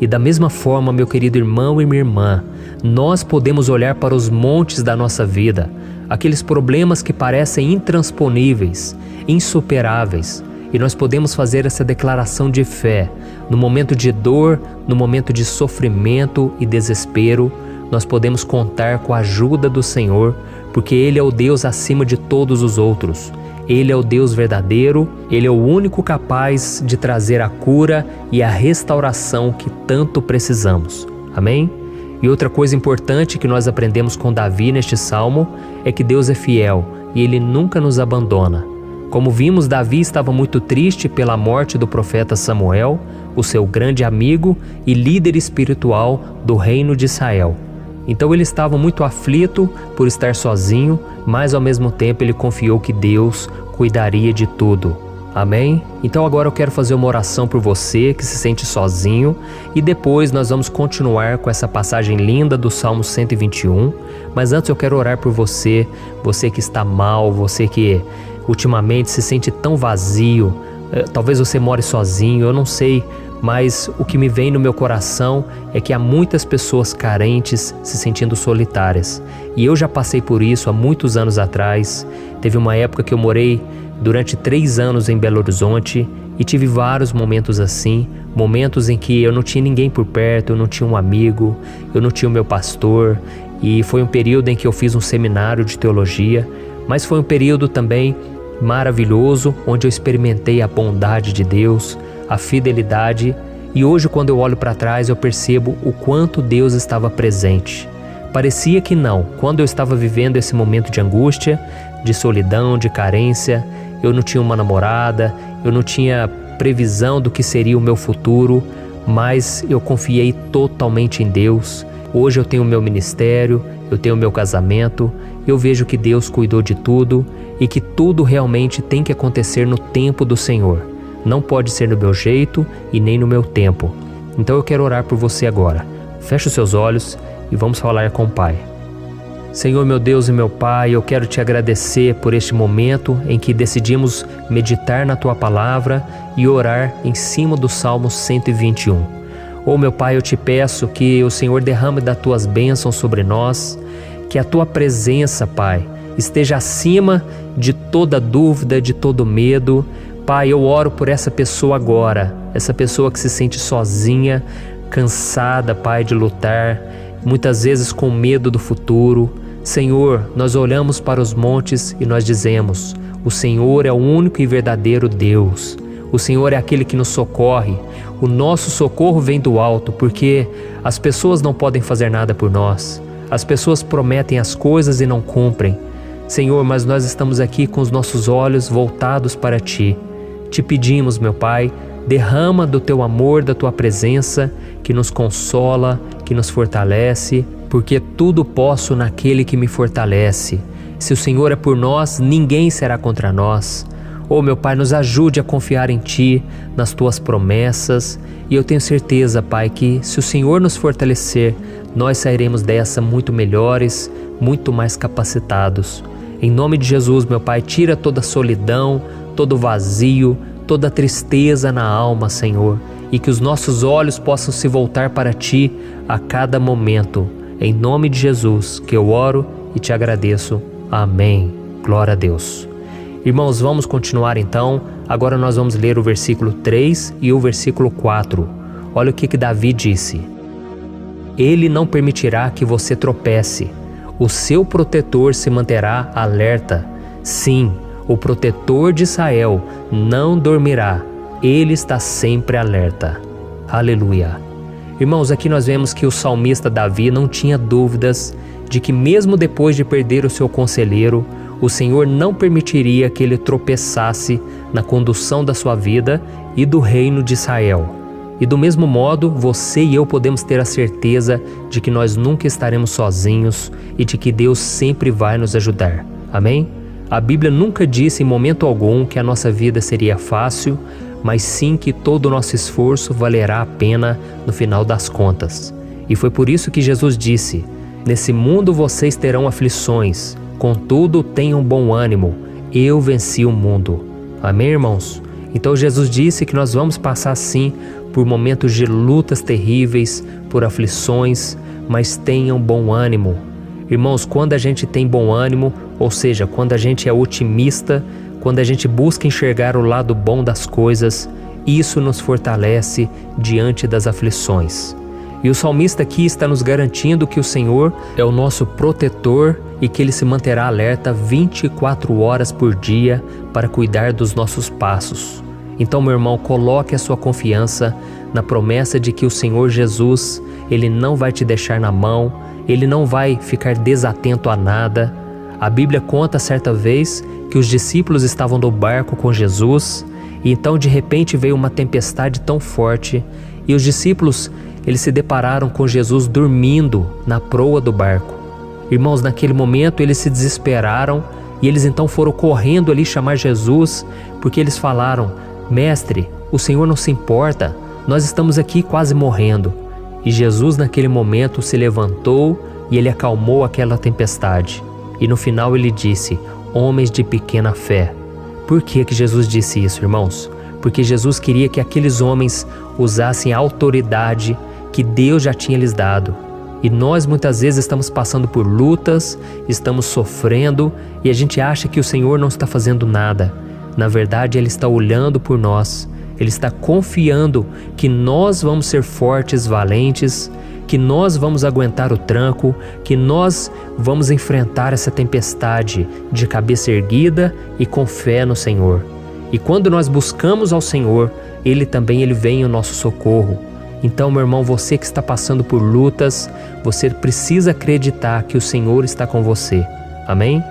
E da mesma forma, meu querido irmão e minha irmã, nós podemos olhar para os montes da nossa vida, aqueles problemas que parecem intransponíveis, insuperáveis, e nós podemos fazer essa declaração de fé. No momento de dor, no momento de sofrimento e desespero, nós podemos contar com a ajuda do Senhor, porque Ele é o Deus acima de todos os outros. Ele é o Deus verdadeiro, Ele é o único capaz de trazer a cura e a restauração que tanto precisamos. Amém? E outra coisa importante que nós aprendemos com Davi neste salmo é que Deus é fiel e Ele nunca nos abandona. Como vimos, Davi estava muito triste pela morte do profeta Samuel, o seu grande amigo e líder espiritual do reino de Israel. Então ele estava muito aflito por estar sozinho, mas ao mesmo tempo ele confiou que Deus cuidaria de tudo. Amém? Então agora eu quero fazer uma oração por você que se sente sozinho e depois nós vamos continuar com essa passagem linda do Salmo 121. Mas antes eu quero orar por você, você que está mal, você que ultimamente se sente tão vazio, talvez você more sozinho, eu não sei, mas o que me vem no meu coração é que há muitas pessoas carentes se sentindo solitárias. E eu já passei por isso há muitos anos atrás. Teve uma época que eu morei durante 3 anos em Belo Horizonte e tive vários momentos assim, momentos em que eu não tinha ninguém por perto, eu não tinha um amigo, eu não tinha o meu pastor, e foi um período em que eu fiz um seminário de teologia, mas foi um período também maravilhoso, onde eu experimentei a bondade de Deus, a fidelidade, e hoje quando eu olho para trás eu percebo o quanto Deus estava presente. Parecia que não, quando eu estava vivendo esse momento de angústia, de solidão, de carência, eu não tinha uma namorada, eu não tinha previsão do que seria o meu futuro, mas eu confiei totalmente em Deus. Hoje eu tenho o meu ministério, eu tenho o meu casamento, eu vejo que Deus cuidou de tudo e que tudo realmente tem que acontecer no tempo do Senhor. Não pode ser no meu jeito e nem no meu tempo. Então eu quero orar por você agora. Feche os seus olhos e vamos falar com o Pai. Senhor, meu Deus e meu Pai, eu quero te agradecer por este momento em que decidimos meditar na Tua Palavra e orar em cima do Salmo 121. Oh, meu Pai, eu te peço que o Senhor derrame das Tuas bênçãos sobre nós, que a Tua presença, Pai, esteja acima de toda dúvida, de todo medo. Pai, eu oro por essa pessoa agora, essa pessoa que se sente sozinha, cansada, Pai, de lutar, muitas vezes com medo do futuro. Senhor, nós olhamos para os montes e nós dizemos: o Senhor é o único e verdadeiro Deus. O Senhor é aquele que nos socorre. O nosso socorro vem do alto, porque as pessoas não podem fazer nada por nós. As pessoas prometem as coisas e não cumprem. Senhor, mas nós estamos aqui com os nossos olhos voltados para Ti. Te pedimos, meu Pai, derrama do Teu amor, da Tua presença, que nos consola, que nos fortalece, porque tudo posso naquele que me fortalece. Se o Senhor é por nós, ninguém será contra nós. Oh, meu Pai, nos ajude a confiar em Ti, nas Tuas promessas, e eu tenho certeza, Pai, que se o Senhor nos fortalecer, nós sairemos dessa muito melhores, muito mais capacitados. Em nome de Jesus, meu Pai, tira toda a solidão, todo o vazio, toda a tristeza na alma, Senhor, e que os nossos olhos possam se voltar para Ti a cada momento. Em nome de Jesus que eu oro e te agradeço. Amém. Glória a Deus. Irmãos, vamos continuar então. Agora nós vamos ler o versículo 3 e o versículo 4. Olha o que Davi disse: Ele não permitirá que você tropece. O seu protetor se manterá alerta. Sim, o protetor de Israel não dormirá. Ele está sempre alerta. Aleluia. Irmãos, aqui nós vemos que o salmista Davi não tinha dúvidas de que mesmo depois de perder o seu conselheiro, o Senhor não permitiria que ele tropeçasse na condução da sua vida e do reino de Israel. E do mesmo modo, você e eu podemos ter a certeza de que nós nunca estaremos sozinhos e de que Deus sempre vai nos ajudar. Amém? A Bíblia nunca disse em momento algum que a nossa vida seria fácil, mas sim que todo o nosso esforço valerá a pena no final das contas. E foi por isso que Jesus disse: Nesse mundo vocês terão aflições, contudo tenham bom ânimo, eu venci o mundo. Amém, irmãos? Então Jesus disse que nós vamos passar sim por momentos de lutas terríveis, por aflições, mas tenham bom ânimo. Irmãos, quando a gente tem bom ânimo, ou seja, quando a gente é otimista, quando a gente busca enxergar o lado bom das coisas, isso nos fortalece diante das aflições. E o salmista aqui está nos garantindo que o Senhor é o nosso protetor e que Ele se manterá alerta 24 horas por dia para cuidar dos nossos passos. Então, meu irmão, coloque a sua confiança na promessa de que o Senhor Jesus, Ele não vai te deixar na mão, Ele não vai ficar desatento a nada. A Bíblia conta certa vez que os discípulos estavam no barco com Jesus e então de repente veio uma tempestade tão forte e os discípulos eles se depararam com Jesus dormindo na proa do barco. Irmãos, naquele momento eles se desesperaram e eles então foram correndo ali chamar Jesus, porque eles falaram: Mestre, o Senhor não se importa, nós estamos aqui quase morrendo. E Jesus naquele momento se levantou e Ele acalmou aquela tempestade. E no final Ele disse: Homens de pequena fé. Por que Jesus disse isso, irmãos? Porque Jesus queria que aqueles homens usassem a autoridade que Deus já tinha lhes dado. E nós muitas vezes estamos passando por lutas, estamos sofrendo e a gente acha que o Senhor não está fazendo nada. Na verdade, Ele está olhando por nós. Ele está confiando que nós vamos ser fortes, valentes, que nós vamos aguentar o tranco, que nós vamos enfrentar essa tempestade de cabeça erguida e com fé no Senhor. E quando nós buscamos ao Senhor, Ele vem em nosso socorro. Então, meu irmão, você que está passando por lutas, você precisa acreditar que o Senhor está com você. Amém?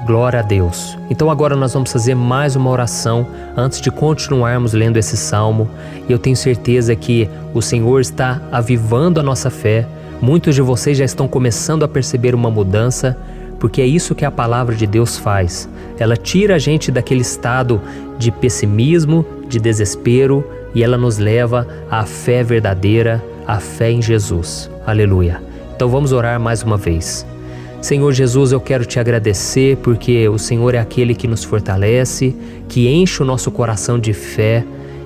Glória a Deus. Então agora nós vamos fazer mais uma oração antes de continuarmos lendo esse salmo. E eu tenho certeza que o Senhor está avivando a nossa fé. Muitos de vocês já estão começando a perceber uma mudança, porque é isso que a palavra de Deus faz. Ela tira a gente daquele estado de pessimismo, de desespero, e ela nos leva à fé verdadeira, à fé em Jesus. Aleluia. Então vamos orar mais uma vez. Senhor Jesus, eu quero te agradecer porque o Senhor é aquele que nos fortalece, que enche o nosso coração de fé.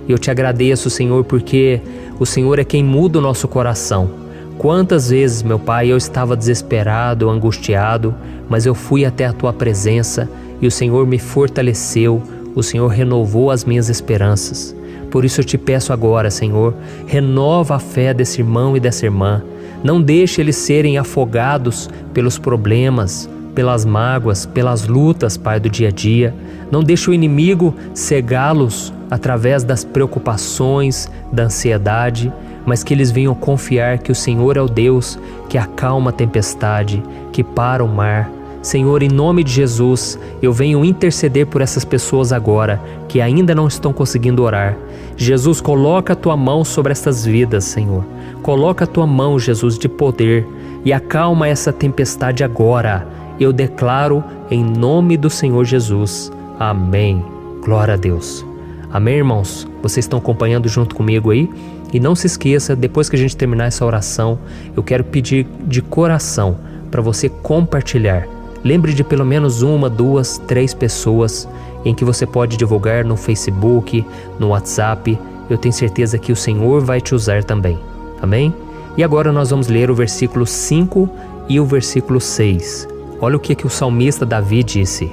Eu te agradeço, Senhor, porque o Senhor é quem muda o nosso coração. Quantas vezes, meu Pai, eu estava desesperado, angustiado, mas eu fui até a Tua presença e o Senhor me fortaleceu, o Senhor renovou as minhas esperanças. Por isso eu te peço agora, Senhor, renova a fé desse irmão e dessa irmã. Não deixe eles serem afogados pelos problemas, pelas mágoas, pelas lutas, Pai, do dia a dia. Não deixe o inimigo cegá-los através das preocupações, da ansiedade, mas que eles venham confiar que o Senhor é o Deus que acalma a tempestade, que para o mar. Senhor, em nome de Jesus, eu venho interceder por essas pessoas agora que ainda não estão conseguindo orar. Jesus, coloca a Tua mão sobre essas vidas, Senhor. Coloca a Tua mão, Jesus, de poder e acalma essa tempestade agora. Eu declaro em nome do Senhor Jesus. Amém. Glória a Deus. Amém, irmãos? Vocês estão acompanhando junto comigo aí? E não se esqueça, depois que a gente terminar essa oração, eu quero pedir de coração para você compartilhar. Lembre de pelo menos 1, 2, 3 pessoas em que você pode divulgar no Facebook, no WhatsApp. Eu tenho certeza que o Senhor vai te usar também. Amém? E agora nós vamos ler o versículo 5 e o versículo 6. Olha o que o salmista Davi disse.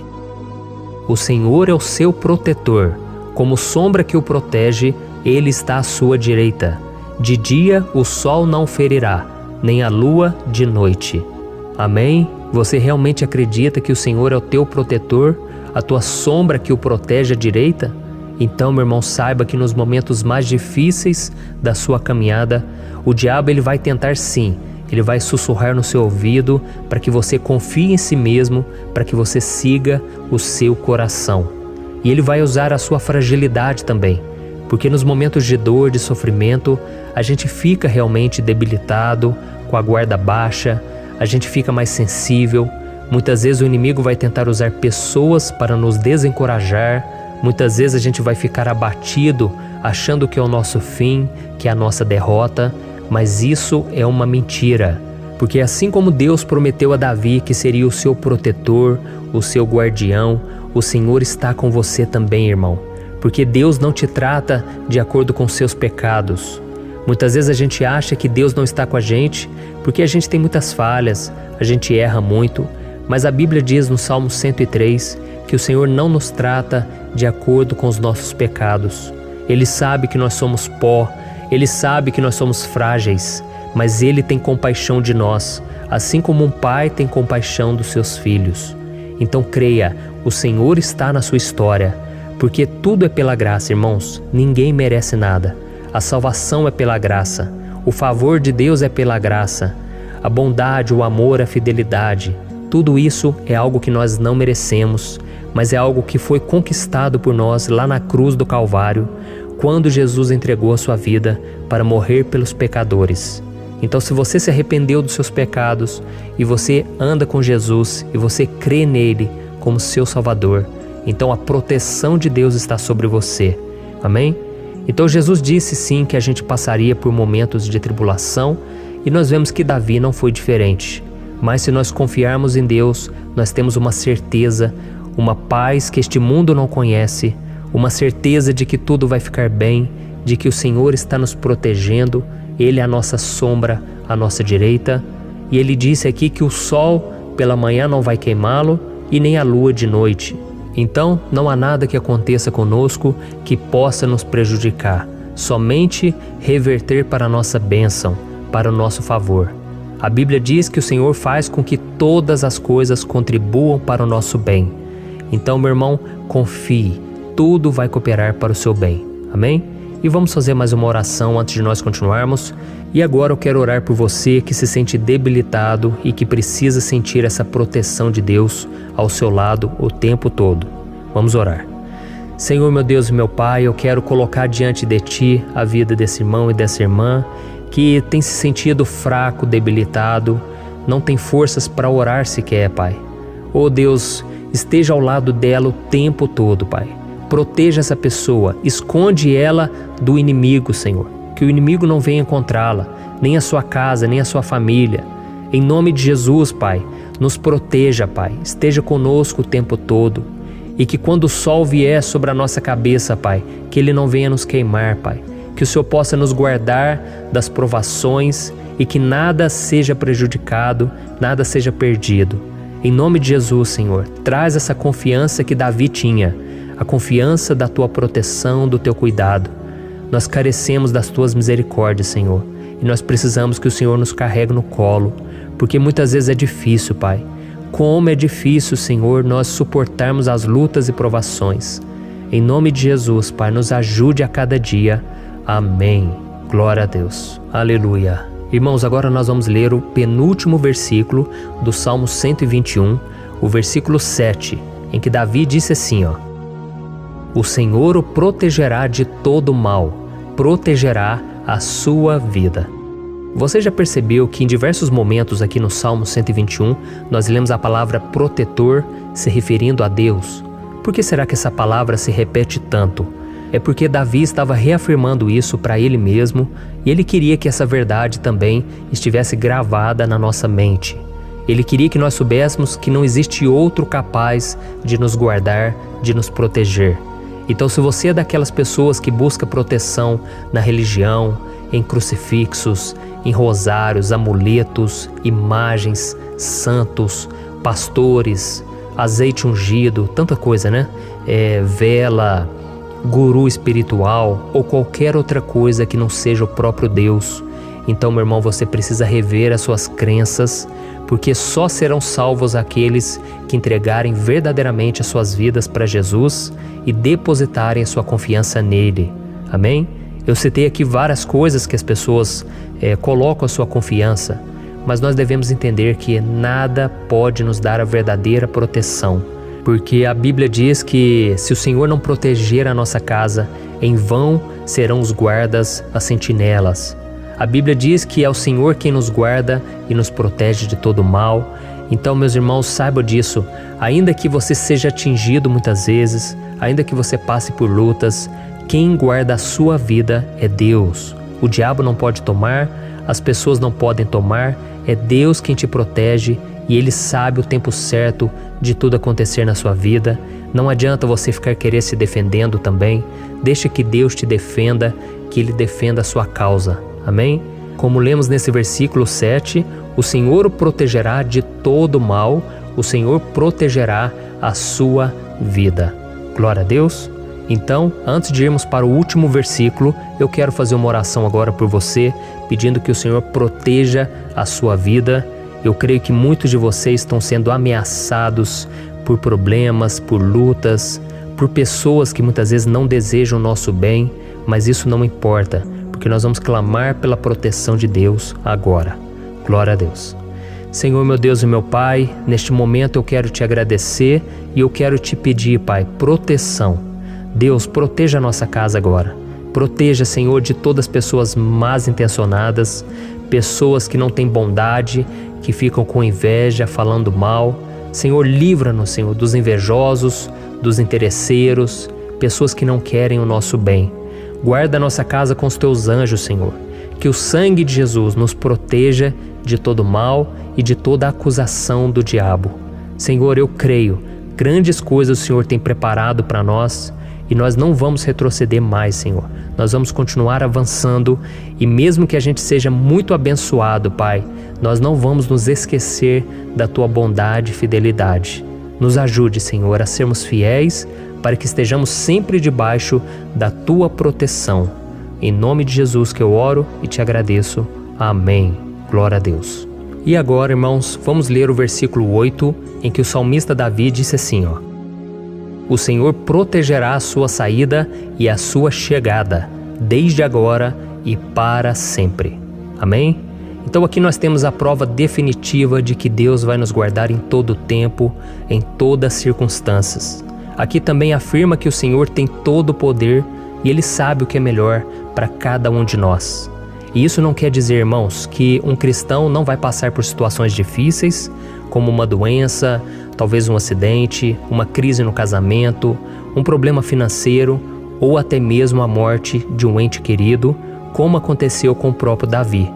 O Senhor é o seu protetor, como sombra que o protege, Ele está à sua direita. De dia o sol não ferirá, nem a lua de noite. Amém? Você realmente acredita que o Senhor é o teu protetor, a tua sombra que o protege à direita? Então, meu irmão, saiba que nos momentos mais difíceis da sua caminhada, o diabo ele vai tentar sim, ele vai sussurrar no seu ouvido para que você confie em si mesmo, para que você siga o seu coração. E ele vai usar a sua fragilidade também, porque nos momentos de dor, de sofrimento, a gente fica realmente debilitado, com a guarda baixa, a gente fica mais sensível. Muitas vezes o inimigo vai tentar usar pessoas para nos desencorajar. Muitas vezes a gente vai ficar abatido, achando que é o nosso fim, que é a nossa derrota. Mas isso é uma mentira, porque assim como Deus prometeu a Davi que seria o seu protetor, o seu guardião, o Senhor está com você também, irmão. Porque Deus não te trata de acordo com seus pecados. Muitas vezes a gente acha que Deus não está com a gente porque a gente tem muitas falhas, a gente erra muito, mas a Bíblia diz no Salmo 103 que o Senhor não nos trata de acordo com os nossos pecados. Ele sabe que nós somos pó, Ele sabe que nós somos frágeis, mas Ele tem compaixão de nós, assim como um pai tem compaixão dos seus filhos. Então creia, o Senhor está na sua história, porque tudo é pela graça, irmãos, ninguém merece nada. A salvação é pela graça, o favor de Deus é pela graça, a bondade, o amor, a fidelidade, tudo isso é algo que nós não merecemos, mas é algo que foi conquistado por nós lá na cruz do Calvário, quando Jesus entregou a sua vida para morrer pelos pecadores. Então, se você se arrependeu dos seus pecados e você anda com Jesus e você crê nele como seu Salvador, então a proteção de Deus está sobre você. Amém? Então Jesus disse sim que a gente passaria por momentos de tribulação e nós vemos que Davi não foi diferente. Mas se nós confiarmos em Deus, nós temos uma certeza, uma paz que este mundo não conhece, uma certeza de que tudo vai ficar bem, de que o Senhor está nos protegendo, Ele é a nossa sombra, à nossa direita. E Ele disse aqui que o sol pela manhã não vai queimá-lo e nem a lua de noite. Então, não há nada que aconteça conosco que possa nos prejudicar, somente reverter para a nossa bênção, para o nosso favor. A Bíblia diz que o Senhor faz com que todas as coisas contribuam para o nosso bem. Então, meu irmão, confie, tudo vai cooperar para o seu bem. Amém? E vamos fazer mais uma oração antes de nós continuarmos. E agora eu quero orar por você que se sente debilitado e que precisa sentir essa proteção de Deus ao seu lado o tempo todo. Vamos orar. Senhor, meu Deus e meu Pai, eu quero colocar diante de Ti a vida desse irmão e dessa irmã que tem se sentido fraco, debilitado, não tem forças para orar sequer, Pai. Oh Deus, esteja ao lado dela o tempo todo, Pai. Proteja essa pessoa, esconde ela do inimigo, Senhor. Que o inimigo não venha encontrá-la, nem a sua casa, nem a sua família. Em nome de Jesus, Pai, nos proteja, Pai, esteja conosco o tempo todo. E que quando o sol vier sobre a nossa cabeça, Pai, que ele não venha nos queimar, Pai. Que o Senhor possa nos guardar das provações e que nada seja prejudicado, nada seja perdido. Em nome de Jesus, Senhor, traz essa confiança que Davi tinha, a confiança da Tua proteção, do Teu cuidado. Nós carecemos das Tuas misericórdias, Senhor, e nós precisamos que o Senhor nos carregue no colo, porque muitas vezes é difícil, Pai. Como é difícil, Senhor, nós suportarmos as lutas e provações. Em nome de Jesus, Pai, nos ajude a cada dia. Amém. Glória a Deus. Aleluia. Irmãos, agora nós vamos ler o penúltimo versículo do Salmo 121, o versículo 7, em que Davi disse assim, O Senhor o protegerá de todo mal, protegerá a sua vida. Você já percebeu que em diversos momentos aqui no Salmo 121, nós lemos a palavra protetor se referindo a Deus? Por que será que essa palavra se repete tanto? É porque Davi estava reafirmando isso para ele mesmo e ele queria que essa verdade também estivesse gravada na nossa mente. Ele queria que nós soubéssemos que não existe outro capaz de nos guardar, de nos proteger. Então, se você é daquelas pessoas que busca proteção na religião, em crucifixos, em rosários, amuletos, imagens, santos, pastores, azeite ungido, tanta coisa, né? Vela, guru espiritual ou qualquer outra coisa que não seja o próprio Deus. Então, meu irmão, você precisa rever as suas crenças, porque só serão salvos aqueles que entregarem verdadeiramente as suas vidas para Jesus e depositarem a sua confiança nele. Amém? Eu citei aqui várias coisas que as pessoas colocam a sua confiança, mas nós devemos entender que nada pode nos dar a verdadeira proteção, porque a Bíblia diz que se o Senhor não proteger a nossa casa, em vão serão os guardas, as sentinelas. A Bíblia diz que é o Senhor quem nos guarda e nos protege de todo mal. Então, meus irmãos, saibam disso. Ainda que você seja atingido muitas vezes, ainda que você passe por lutas, quem guarda a sua vida é Deus. O diabo não pode tomar, as pessoas não podem tomar, é Deus quem te protege e Ele sabe o tempo certo de tudo acontecer na sua vida. Não adianta você ficar querer se defendendo também. Deixa que Deus te defenda, que Ele defenda a sua causa. Amém? Como lemos nesse versículo 7, o Senhor o protegerá de todo mal, o Senhor protegerá a sua vida. Glória a Deus. Então, antes de irmos para o último versículo, eu quero fazer uma oração agora por você, pedindo que o Senhor proteja a sua vida. Eu creio que muitos de vocês estão sendo ameaçados por problemas, por lutas, por pessoas que muitas vezes não desejam o nosso bem, mas isso não importa, porque nós vamos clamar pela proteção de Deus agora. Glória a Deus. Senhor, meu Deus e meu Pai, neste momento eu quero te agradecer e eu quero te pedir, Pai, proteção. Deus, proteja a nossa casa agora. Proteja, Senhor, de todas as pessoas más intencionadas, pessoas que não têm bondade, que ficam com inveja, falando mal. Senhor, livra-nos, Senhor, dos invejosos, dos interesseiros, pessoas que não querem o nosso bem. Guarda a nossa casa com os teus anjos, Senhor. Que o sangue de Jesus nos proteja de todo mal e de toda acusação do diabo. Senhor, eu creio, grandes coisas o Senhor tem preparado para nós e nós não vamos retroceder mais, Senhor. Nós vamos continuar avançando e mesmo que a gente seja muito abençoado, Pai, nós não vamos nos esquecer da Tua bondade e fidelidade. Nos ajude, Senhor, a sermos fiéis para que estejamos sempre debaixo da Tua proteção. Em nome de Jesus que eu oro e te agradeço. Amém. Glória a Deus. E agora, irmãos, vamos ler o versículo 8, em que o salmista Davi disse assim, O Senhor protegerá a sua saída e a sua chegada, desde agora e para sempre. Amém? Então aqui nós temos a prova definitiva de que Deus vai nos guardar em todo o tempo, em todas as circunstâncias. Aqui também afirma que o Senhor tem todo o poder e Ele sabe o que é melhor para cada um de nós. E isso não quer dizer, irmãos, que um cristão não vai passar por situações difíceis, como uma doença, talvez um acidente, uma crise no casamento, um problema financeiro ou até mesmo a morte de um ente querido, como aconteceu com o próprio Davi.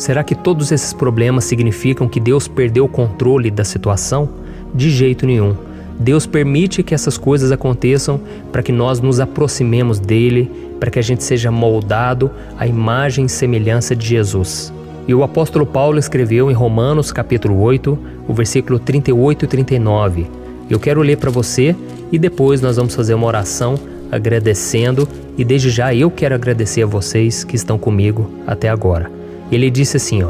Será que todos esses problemas significam que Deus perdeu o controle da situação? De jeito nenhum. Deus permite que essas coisas aconteçam para que nós nos aproximemos dele, para que a gente seja moldado à imagem e semelhança de Jesus. E o apóstolo Paulo escreveu em Romanos capítulo 8, o versículo 38 e 39. Eu quero ler para você e depois nós vamos fazer uma oração agradecendo, e desde já eu quero agradecer a vocês que estão comigo até agora. Ele disse assim,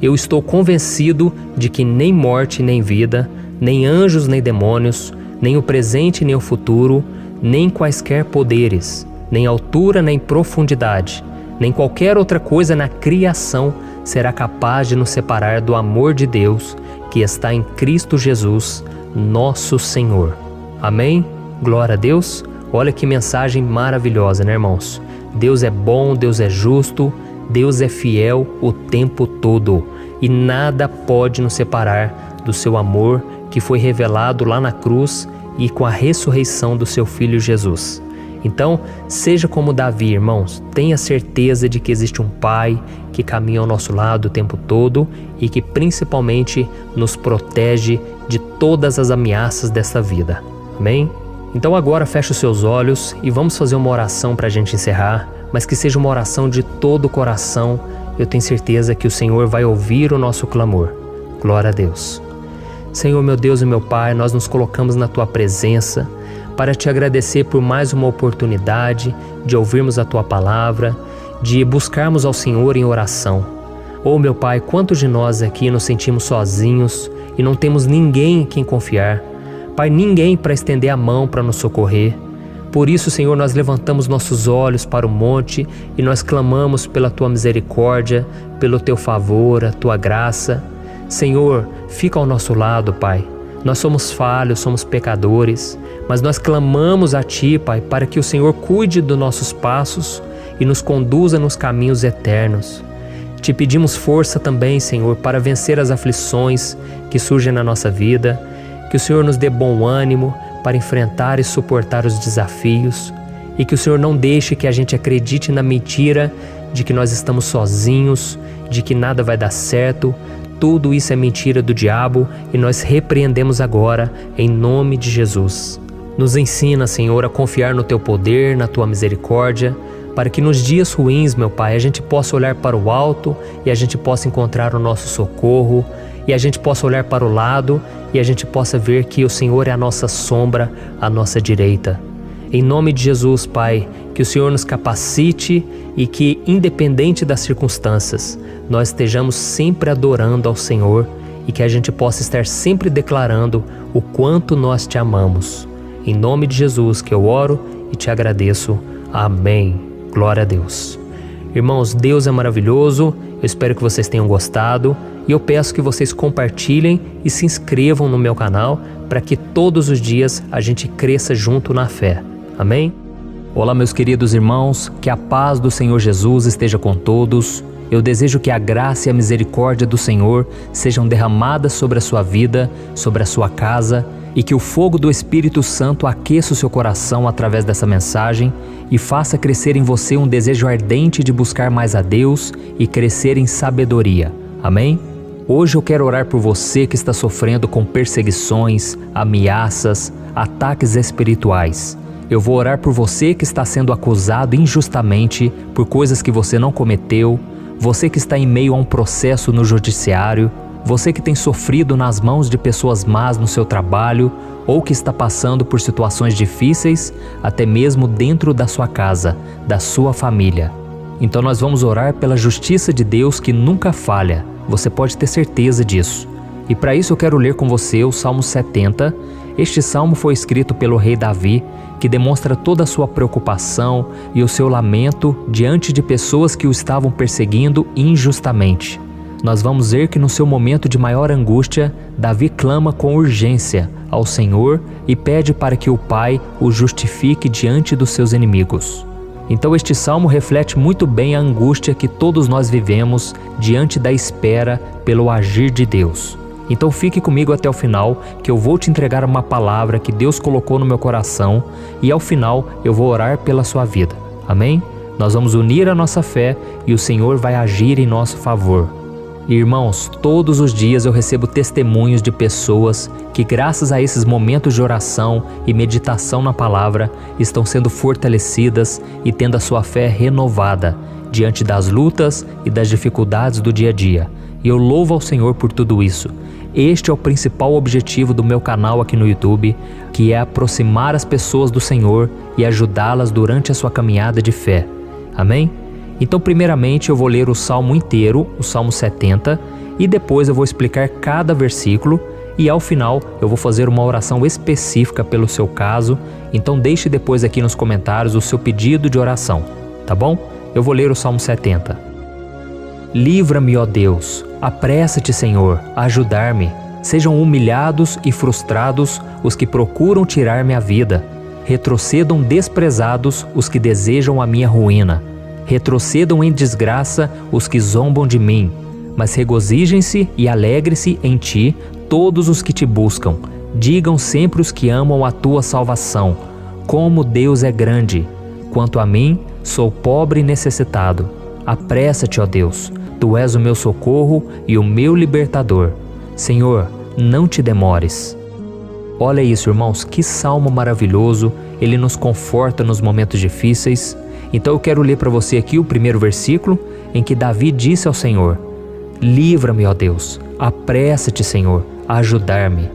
eu estou convencido de que nem morte nem vida, nem anjos nem demônios, nem o presente nem o futuro, nem quaisquer poderes, nem altura nem profundidade, nem qualquer outra coisa na criação será capaz de nos separar do amor de Deus que está em Cristo Jesus, nosso Senhor. Amém? Glória a Deus. Olha que mensagem maravilhosa, né, irmãos? Deus é bom, Deus é justo, Deus é fiel o tempo todo e nada pode nos separar do seu amor que foi revelado lá na cruz e com a ressurreição do seu Filho Jesus. Então, seja como Davi, irmãos, tenha certeza de que existe um Pai que caminha ao nosso lado o tempo todo e que principalmente nos protege de todas as ameaças desta vida. Amém? Então agora feche os seus olhos e vamos fazer uma oração para a gente encerrar, mas que seja uma oração de todo o coração. Eu tenho certeza que o Senhor vai ouvir o nosso clamor. Glória a Deus. Senhor, meu Deus e meu Pai, nós nos colocamos na Tua presença para Te agradecer por mais uma oportunidade de ouvirmos a Tua palavra, de buscarmos ao Senhor em oração. Oh, meu Pai, quantos de nós aqui nos sentimos sozinhos e não temos ninguém em quem confiar. Pai, ninguém para estender a mão para nos socorrer. Por isso, Senhor, nós levantamos nossos olhos para o monte e nós clamamos pela Tua misericórdia, pelo Teu favor, a Tua graça. Senhor, fica ao nosso lado, Pai. Nós somos falhos, somos pecadores, mas nós clamamos a Ti, Pai, para que o Senhor cuide dos nossos passos e nos conduza nos caminhos eternos. Te pedimos força também, Senhor, para vencer as aflições que surgem na nossa vida, que o Senhor nos dê bom ânimo para enfrentar e suportar os desafios e que o Senhor não deixe que a gente acredite na mentira de que nós estamos sozinhos, de que nada vai dar certo. Tudo isso é mentira do diabo e nós repreendemos agora em nome de Jesus. Nos ensina, Senhor, a confiar no Teu poder, na Tua misericórdia, para que nos dias ruins, meu Pai, a gente possa olhar para o alto e a gente possa encontrar o nosso socorro, e a gente possa olhar para o lado e a gente possa ver que o Senhor é a nossa sombra, a nossa direita. Em nome de Jesus, Pai, que o Senhor nos capacite e que, independente das circunstâncias, nós estejamos sempre adorando ao Senhor e que a gente possa estar sempre declarando o quanto nós Te amamos. Em nome de Jesus que eu oro e Te agradeço. Amém. Glória a Deus. Irmãos, Deus é maravilhoso. Eu espero que vocês tenham gostado e eu peço que vocês compartilhem e se inscrevam no meu canal para que todos os dias a gente cresça junto na fé. Amém? Olá, meus queridos irmãos, que a paz do Senhor Jesus esteja com todos. Eu desejo que a graça e a misericórdia do Senhor sejam derramadas sobre a sua vida, sobre a sua casa, e que o fogo do Espírito Santo aqueça o seu coração através dessa mensagem e faça crescer em você um desejo ardente de buscar mais a Deus e crescer em sabedoria. Amém? Hoje eu quero orar por você que está sofrendo com perseguições, ameaças, ataques espirituais. Eu vou orar por você que está sendo acusado injustamente por coisas que você não cometeu, você que está em meio a um processo no judiciário, você que tem sofrido nas mãos de pessoas más no seu trabalho ou que está passando por situações difíceis, até mesmo dentro da sua casa, da sua família. Então nós vamos orar pela justiça de Deus que nunca falha, você pode ter certeza disso. E para isso eu quero ler com você o Salmo 70. Este salmo foi escrito pelo rei Davi, que demonstra toda a sua preocupação e o seu lamento diante de pessoas que o estavam perseguindo injustamente. Nós vamos ver que no seu momento de maior angústia, Davi clama com urgência ao Senhor e pede para que o Pai o justifique diante dos seus inimigos. Então este salmo reflete muito bem a angústia que todos nós vivemos diante da espera pelo agir de Deus. Então fique comigo até o final, que eu vou te entregar uma palavra que Deus colocou no meu coração e ao final eu vou orar pela sua vida. Amém? Nós vamos unir a nossa fé e o Senhor vai agir em nosso favor. Irmãos, todos os dias eu recebo testemunhos de pessoas que, graças a esses momentos de oração e meditação na palavra, estão sendo fortalecidas e tendo a sua fé renovada diante das lutas e das dificuldades do dia a dia. E eu louvo ao Senhor por tudo isso. Este é o principal objetivo do meu canal aqui no YouTube, que é aproximar as pessoas do Senhor e ajudá-las durante a sua caminhada de fé. Amém? Então, primeiramente, eu vou ler o Salmo inteiro, o Salmo 70, e depois eu vou explicar cada versículo e ao final eu vou fazer uma oração específica pelo seu caso. Então deixe depois aqui nos comentários o seu pedido de oração, tá bom? Eu vou ler o Salmo 70. Livra-me, ó Deus, apressa-te, Senhor, a ajudar-me. Sejam humilhados e frustrados os que procuram tirar-me a vida. Retrocedam desprezados os que desejam a minha ruína. Retrocedam em desgraça os que zombam de mim, mas regozijem-se e alegre-se em ti todos os que te buscam. Digam sempre os que amam a tua salvação, como Deus é grande. Quanto a mim, sou pobre e necessitado. Apressa-te, ó Deus, tu és o meu socorro e o meu libertador. Senhor, não te demores. Olha isso, irmãos, que salmo maravilhoso, ele nos conforta nos momentos difíceis. Então eu quero ler para você aqui o primeiro versículo, em que Davi disse ao Senhor: livra-me, ó Deus, apressa-te, Senhor, a ajudar-me.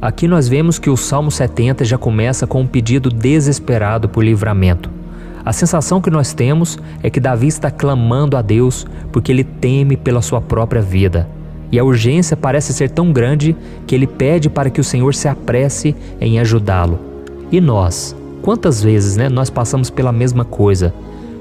Aqui nós vemos que o Salmo 70 já começa com um pedido desesperado por livramento. A sensação que nós temos é que Davi está clamando a Deus porque ele teme pela sua própria vida. E a urgência parece ser tão grande que ele pede para que o Senhor se apresse em ajudá-lo. E nós? Quantas vezes, nós passamos pela mesma coisa?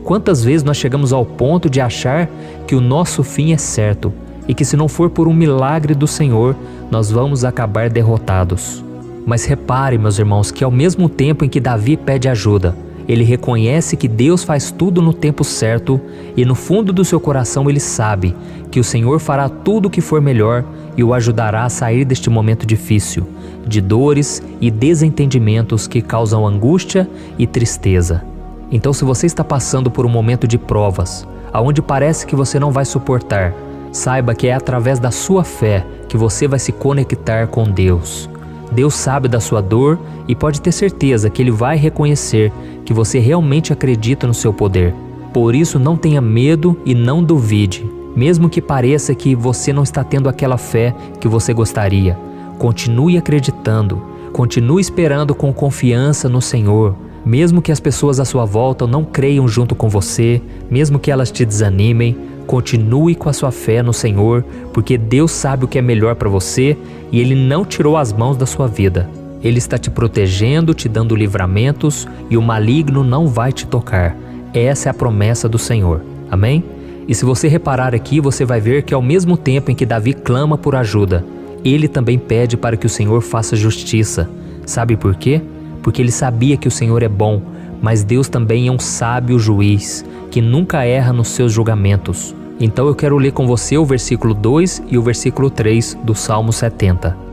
Quantas vezes nós chegamos ao ponto de achar que o nosso fim é certo e que se não for por um milagre do Senhor, nós vamos acabar derrotados? Mas repare, meus irmãos, que ao mesmo tempo em que Davi pede ajuda, ele reconhece que Deus faz tudo no tempo certo e no fundo do seu coração ele sabe que o Senhor fará tudo o que for melhor e o ajudará a sair deste momento difícil, de dores e desentendimentos que causam angústia e tristeza. Então, se você está passando por um momento de provas, aonde parece que você não vai suportar, saiba que é através da sua fé que você vai se conectar com Deus. Deus sabe da sua dor e pode ter certeza que Ele vai reconhecer que você realmente acredita no seu poder. Por isso, não tenha medo e não duvide, mesmo que pareça que você não está tendo aquela fé que você gostaria. Continue acreditando, continue esperando com confiança no Senhor, mesmo que as pessoas à sua volta não creiam junto com você, mesmo que elas te desanimem. Continue com a sua fé no Senhor, porque Deus sabe o que é melhor para você e Ele não tirou as mãos da sua vida. Ele está te protegendo, te dando livramentos e o maligno não vai te tocar. Essa é a promessa do Senhor. Amém? E se você reparar aqui, você vai ver que ao mesmo tempo em que Davi clama por ajuda, ele também pede para que o Senhor faça justiça. Sabe por quê? Porque ele sabia que o Senhor é bom, mas Deus também é um sábio juiz, que nunca erra nos seus julgamentos. Então eu quero ler com você o versículo 2 e o versículo 3 do Salmo 70.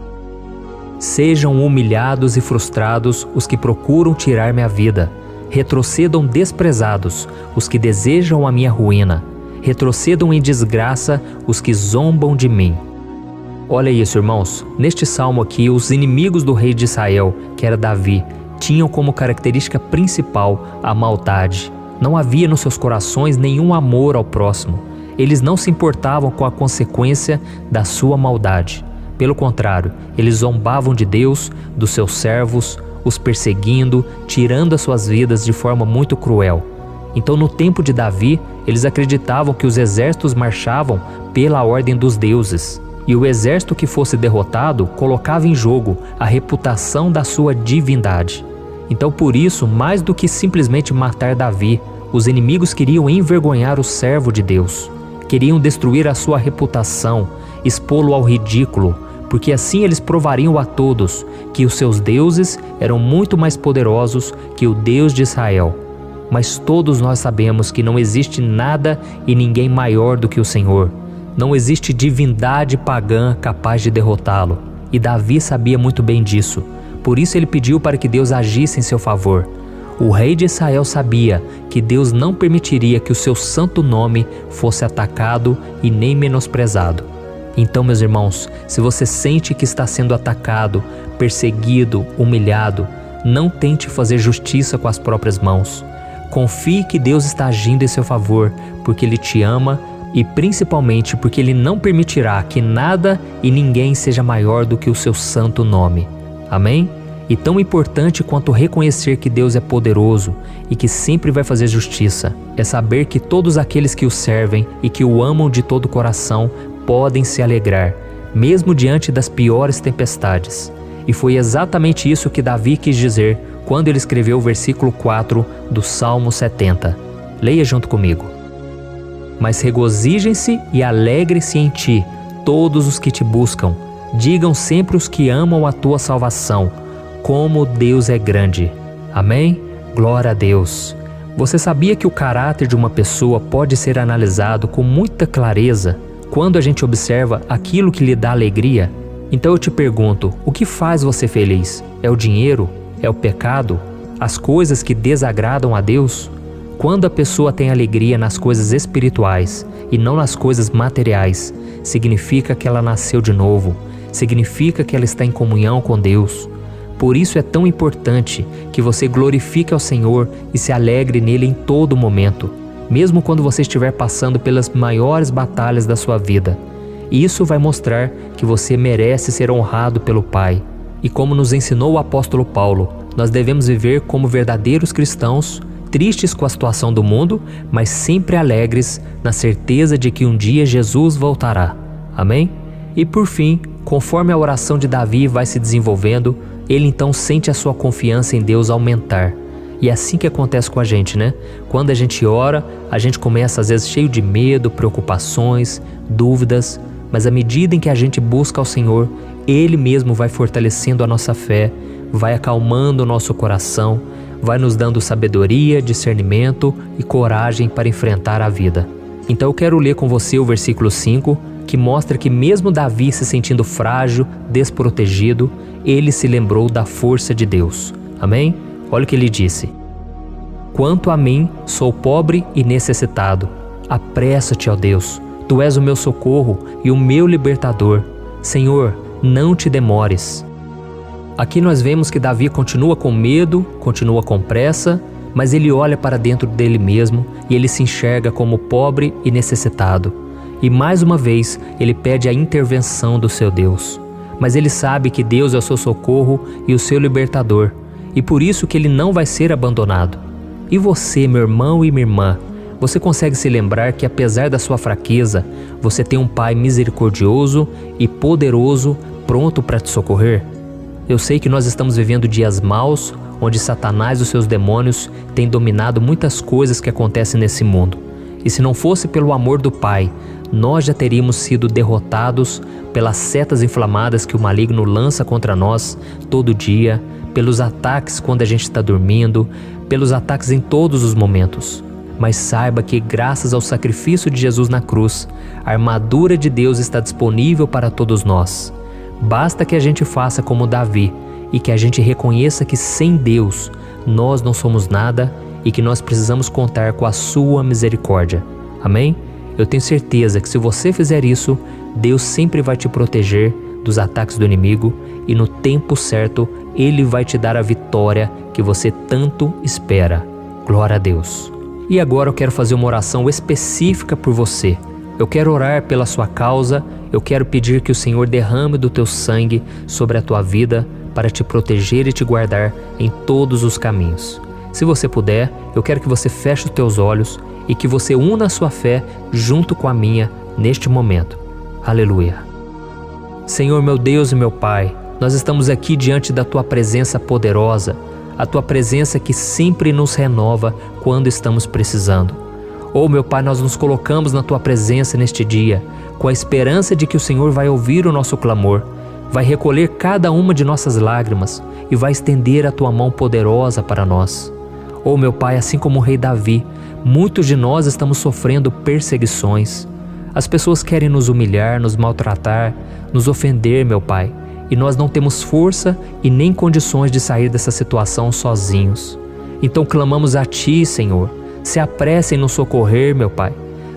Sejam humilhados e frustrados os que procuram tirar-me a vida. Retrocedam desprezados os que desejam a minha ruína. Retrocedam em desgraça os que zombam de mim. Olha isso, irmãos. Neste salmo aqui, os inimigos do rei de Israel, que era Davi, tinham como característica principal a maldade. Não havia nos seus corações nenhum amor ao próximo. Eles não se importavam com a consequência da sua maldade. Pelo contrário, eles zombavam de Deus, dos seus servos, os perseguindo, tirando as suas vidas de forma muito cruel. Então, no tempo de Davi, eles acreditavam que os exércitos marchavam pela ordem dos deuses. E o exército que fosse derrotado colocava em jogo a reputação da sua divindade. Então, por isso, mais do que simplesmente matar Davi, os inimigos queriam envergonhar o servo de Deus. Queriam destruir a sua reputação, expô-lo ao ridículo, porque assim eles provariam a todos que os seus deuses eram muito mais poderosos que o Deus de Israel. Mas todos nós sabemos que não existe nada e ninguém maior do que o Senhor. Não existe divindade pagã capaz de derrotá-lo. E Davi sabia muito bem disso. Por isso ele pediu para que Deus agisse em seu favor. O rei de Israel sabia que Deus não permitiria que o seu santo nome fosse atacado e nem menosprezado. Então, meus irmãos, se você sente que está sendo atacado, perseguido, humilhado, não tente fazer justiça com as próprias mãos. Confie que Deus está agindo em seu favor, porque Ele te ama e principalmente porque Ele não permitirá que nada e ninguém seja maior do que o seu santo nome. Amém? E tão importante quanto reconhecer que Deus é poderoso e que sempre vai fazer justiça, é saber que todos aqueles que o servem e que o amam de todo o coração podem se alegrar, mesmo diante das piores tempestades. E foi exatamente isso que Davi quis dizer quando ele escreveu o versículo 4 do Salmo 70. Leia junto comigo. Mas regozijem-se e alegrem-se em ti, todos os que te buscam. Digam sempre os que amam a tua salvação, como Deus é grande. Amém? Glória a Deus. Você sabia que o caráter de uma pessoa pode ser analisado com muita clareza quando a gente observa aquilo que lhe dá alegria? Então eu te pergunto, o que faz você feliz? É o dinheiro? É o pecado? As coisas que desagradam a Deus? Quando a pessoa tem alegria nas coisas espirituais e não nas coisas materiais, significa que ela nasceu de novo, significa que ela está em comunhão com Deus. Por isso é tão importante que você glorifique ao Senhor e se alegre nele em todo momento, mesmo quando você estiver passando pelas maiores batalhas da sua vida. Isso vai mostrar que você merece ser honrado pelo Pai. E como nos ensinou o apóstolo Paulo, nós devemos viver como verdadeiros cristãos, tristes com a situação do mundo, mas sempre alegres na certeza de que um dia Jesus voltará. Amém? E por fim, conforme a oração de Davi vai se desenvolvendo, ele então sente a sua confiança em Deus aumentar. E é assim que acontece com a gente, né? Quando a gente ora, a gente começa às vezes cheio de medo, preocupações, dúvidas, mas à medida em que a gente busca ao Senhor, Ele mesmo vai fortalecendo a nossa fé, vai acalmando o nosso coração, vai nos dando sabedoria, discernimento e coragem para enfrentar a vida. Então eu quero ler com você o versículo 5, que mostra que mesmo Davi se sentindo frágil, desprotegido, ele se lembrou da força de Deus. Amém? Olha o que ele disse. Quanto a mim, sou pobre e necessitado. Apressa-te, ó Deus. Tu és o meu socorro e o meu libertador. Senhor, não te demores. Aqui nós vemos que Davi continua com medo, continua com pressa, mas ele olha para dentro dele mesmo e ele se enxerga como pobre e necessitado. E mais uma vez ele pede a intervenção do seu Deus. Mas ele sabe que Deus é o seu socorro e o seu libertador, e por isso que ele não vai ser abandonado. E você, meu irmão e minha irmã, você consegue se lembrar que apesar da sua fraqueza, você tem um Pai misericordioso e poderoso pronto para te socorrer? Eu sei que nós estamos vivendo dias maus, onde Satanás e os seus demônios têm dominado muitas coisas que acontecem nesse mundo. E se não fosse pelo amor do Pai, nós já teríamos sido derrotados pelas setas inflamadas que o maligno lança contra nós todo dia, pelos ataques quando a gente está dormindo, pelos ataques em todos os momentos. Mas saiba que graças ao sacrifício de Jesus na cruz, a armadura de Deus está disponível para todos nós. Basta que a gente faça como Davi e que a gente reconheça que sem Deus nós não somos nada e que nós precisamos contar com a sua misericórdia. Amém? Eu tenho certeza que se você fizer isso, Deus sempre vai te proteger dos ataques do inimigo e no tempo certo Ele vai te dar a vitória que você tanto espera. Glória a Deus. E agora eu quero fazer uma oração específica por você. Eu quero orar pela sua causa, eu quero pedir que o Senhor derrame do teu sangue sobre a tua vida para te proteger e te guardar em todos os caminhos. Se você puder, eu quero que você feche os teus olhos e que você una a sua fé junto com a minha neste momento. Aleluia. Senhor, meu Deus e meu Pai, nós estamos aqui diante da Tua presença poderosa, a Tua presença que sempre nos renova quando estamos precisando. Oh, meu Pai, nós nos colocamos na Tua presença neste dia, com a esperança de que o Senhor vai ouvir o nosso clamor, vai recolher cada uma de nossas lágrimas e vai estender a Tua mão poderosa para nós. Oh, meu Pai, assim como o rei Davi, muitos de nós estamos sofrendo perseguições. As pessoas querem nos humilhar, nos maltratar, nos ofender, meu Pai, e nós não temos força e nem condições de sair dessa situação sozinhos. Então clamamos a Ti, Senhor. Se apresse em nos socorrer, meu Pai.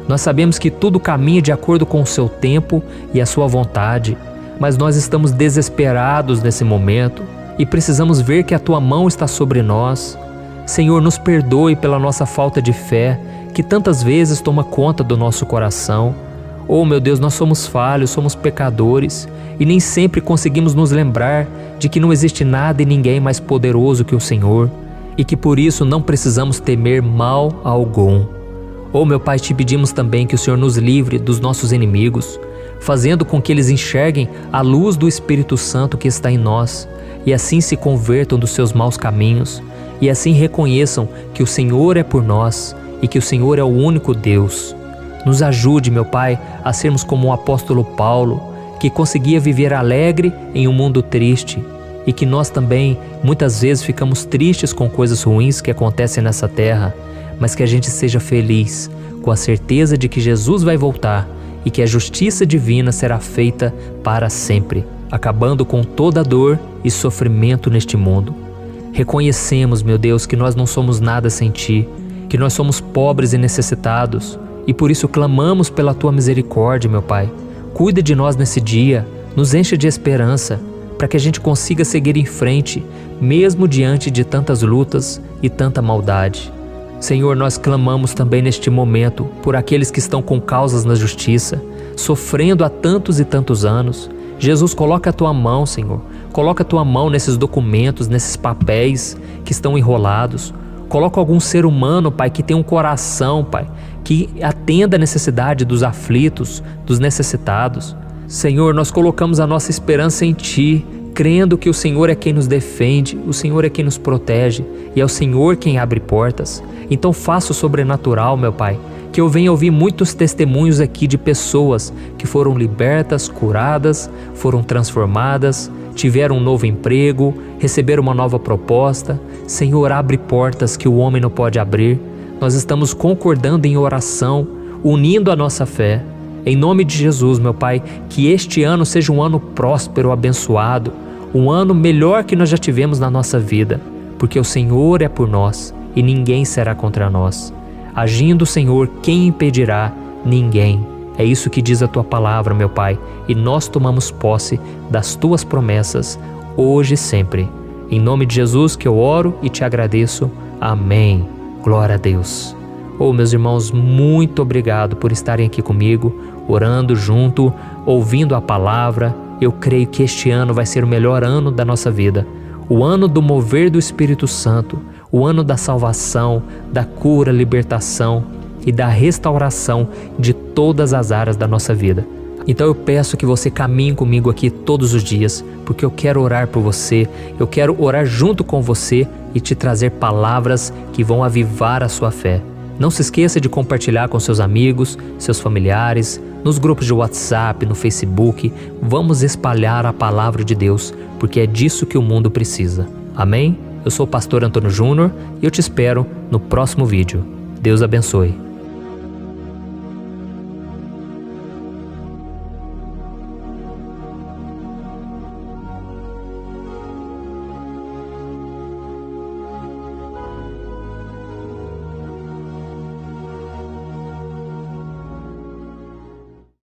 Nós sabemos que tudo caminha de acordo com o Seu tempo e a Sua vontade, mas nós estamos desesperados nesse momento e precisamos ver que a Tua mão está sobre nós. Senhor, nos perdoe pela nossa falta de fé, que tantas vezes toma conta do nosso coração. Oh, meu Deus, nós somos falhos, somos pecadores e nem sempre conseguimos nos lembrar de que não existe nada e ninguém mais poderoso que o Senhor e que por isso não precisamos temer mal algum. Oh, meu Pai, te pedimos também que o Senhor nos livre dos nossos inimigos, fazendo com que eles enxerguem a luz do Espírito Santo que está em nós e assim se convertam dos seus maus caminhos e assim reconheçam que o Senhor é por nós e que o Senhor é o único Deus. Nos ajude, meu Pai, a sermos como o apóstolo Paulo, que conseguia viver alegre em um mundo triste e que nós também muitas vezes ficamos tristes com coisas ruins que acontecem nessa terra, mas que a gente seja feliz com a certeza de que Jesus vai voltar e que a justiça divina será feita para sempre, acabando com toda dor e sofrimento neste mundo. Reconhecemos, meu Deus, que nós não somos nada sem Ti, que nós somos pobres e necessitados, e por isso clamamos pela Tua misericórdia, meu Pai. Cuida de nós nesse dia, nos enche de esperança, para que a gente consiga seguir em frente, mesmo diante de tantas lutas e tanta maldade. Senhor, nós clamamos também neste momento por aqueles que estão com causas na justiça, sofrendo há tantos e tantos anos. Jesus, coloca a Tua mão, Senhor. Coloca a Tua mão nesses documentos, nesses papéis que estão enrolados. Coloca algum ser humano, Pai, que tem um coração, Pai, que atenda a necessidade dos aflitos, dos necessitados. Senhor, nós colocamos a nossa esperança em Ti, crendo que o Senhor é quem nos defende, o Senhor é quem nos protege e é o Senhor quem abre portas. Então faça o sobrenatural, meu Pai, que eu venha ouvir muitos testemunhos aqui de pessoas que foram libertas, curadas, foram transformadas, tiveram um novo emprego, receberam uma nova proposta. Senhor, abre portas que o homem não pode abrir. Nós estamos concordando em oração, unindo a nossa fé. Em nome de Jesus, meu Pai, que este ano seja um ano próspero, abençoado, um ano melhor que nós já tivemos na nossa vida, porque o Senhor é por nós e ninguém será contra nós. Agindo o Senhor, quem impedirá? Ninguém. É isso que diz a Tua palavra, meu Pai, e nós tomamos posse das Tuas promessas, hoje e sempre. Em nome de Jesus que eu oro e te agradeço. Amém. Glória a Deus. Oh, meus irmãos, muito obrigado por estarem aqui comigo, orando junto, ouvindo a palavra. Eu creio que este ano vai ser o melhor ano da nossa vida. O ano do mover do Espírito Santo, o ano da salvação, da cura, libertação e da restauração de todas as áreas da nossa vida. Então eu peço que você caminhe comigo aqui todos os dias, porque eu quero orar por você, eu quero orar junto com você e te trazer palavras que vão avivar a sua fé. Não se esqueça de compartilhar com seus amigos, seus familiares, nos grupos de WhatsApp, no Facebook. Vamos espalhar a palavra de Deus, porque é disso que o mundo precisa. Amém? Eu sou o pastor Antônio Júnior e eu te espero no próximo vídeo. Deus abençoe.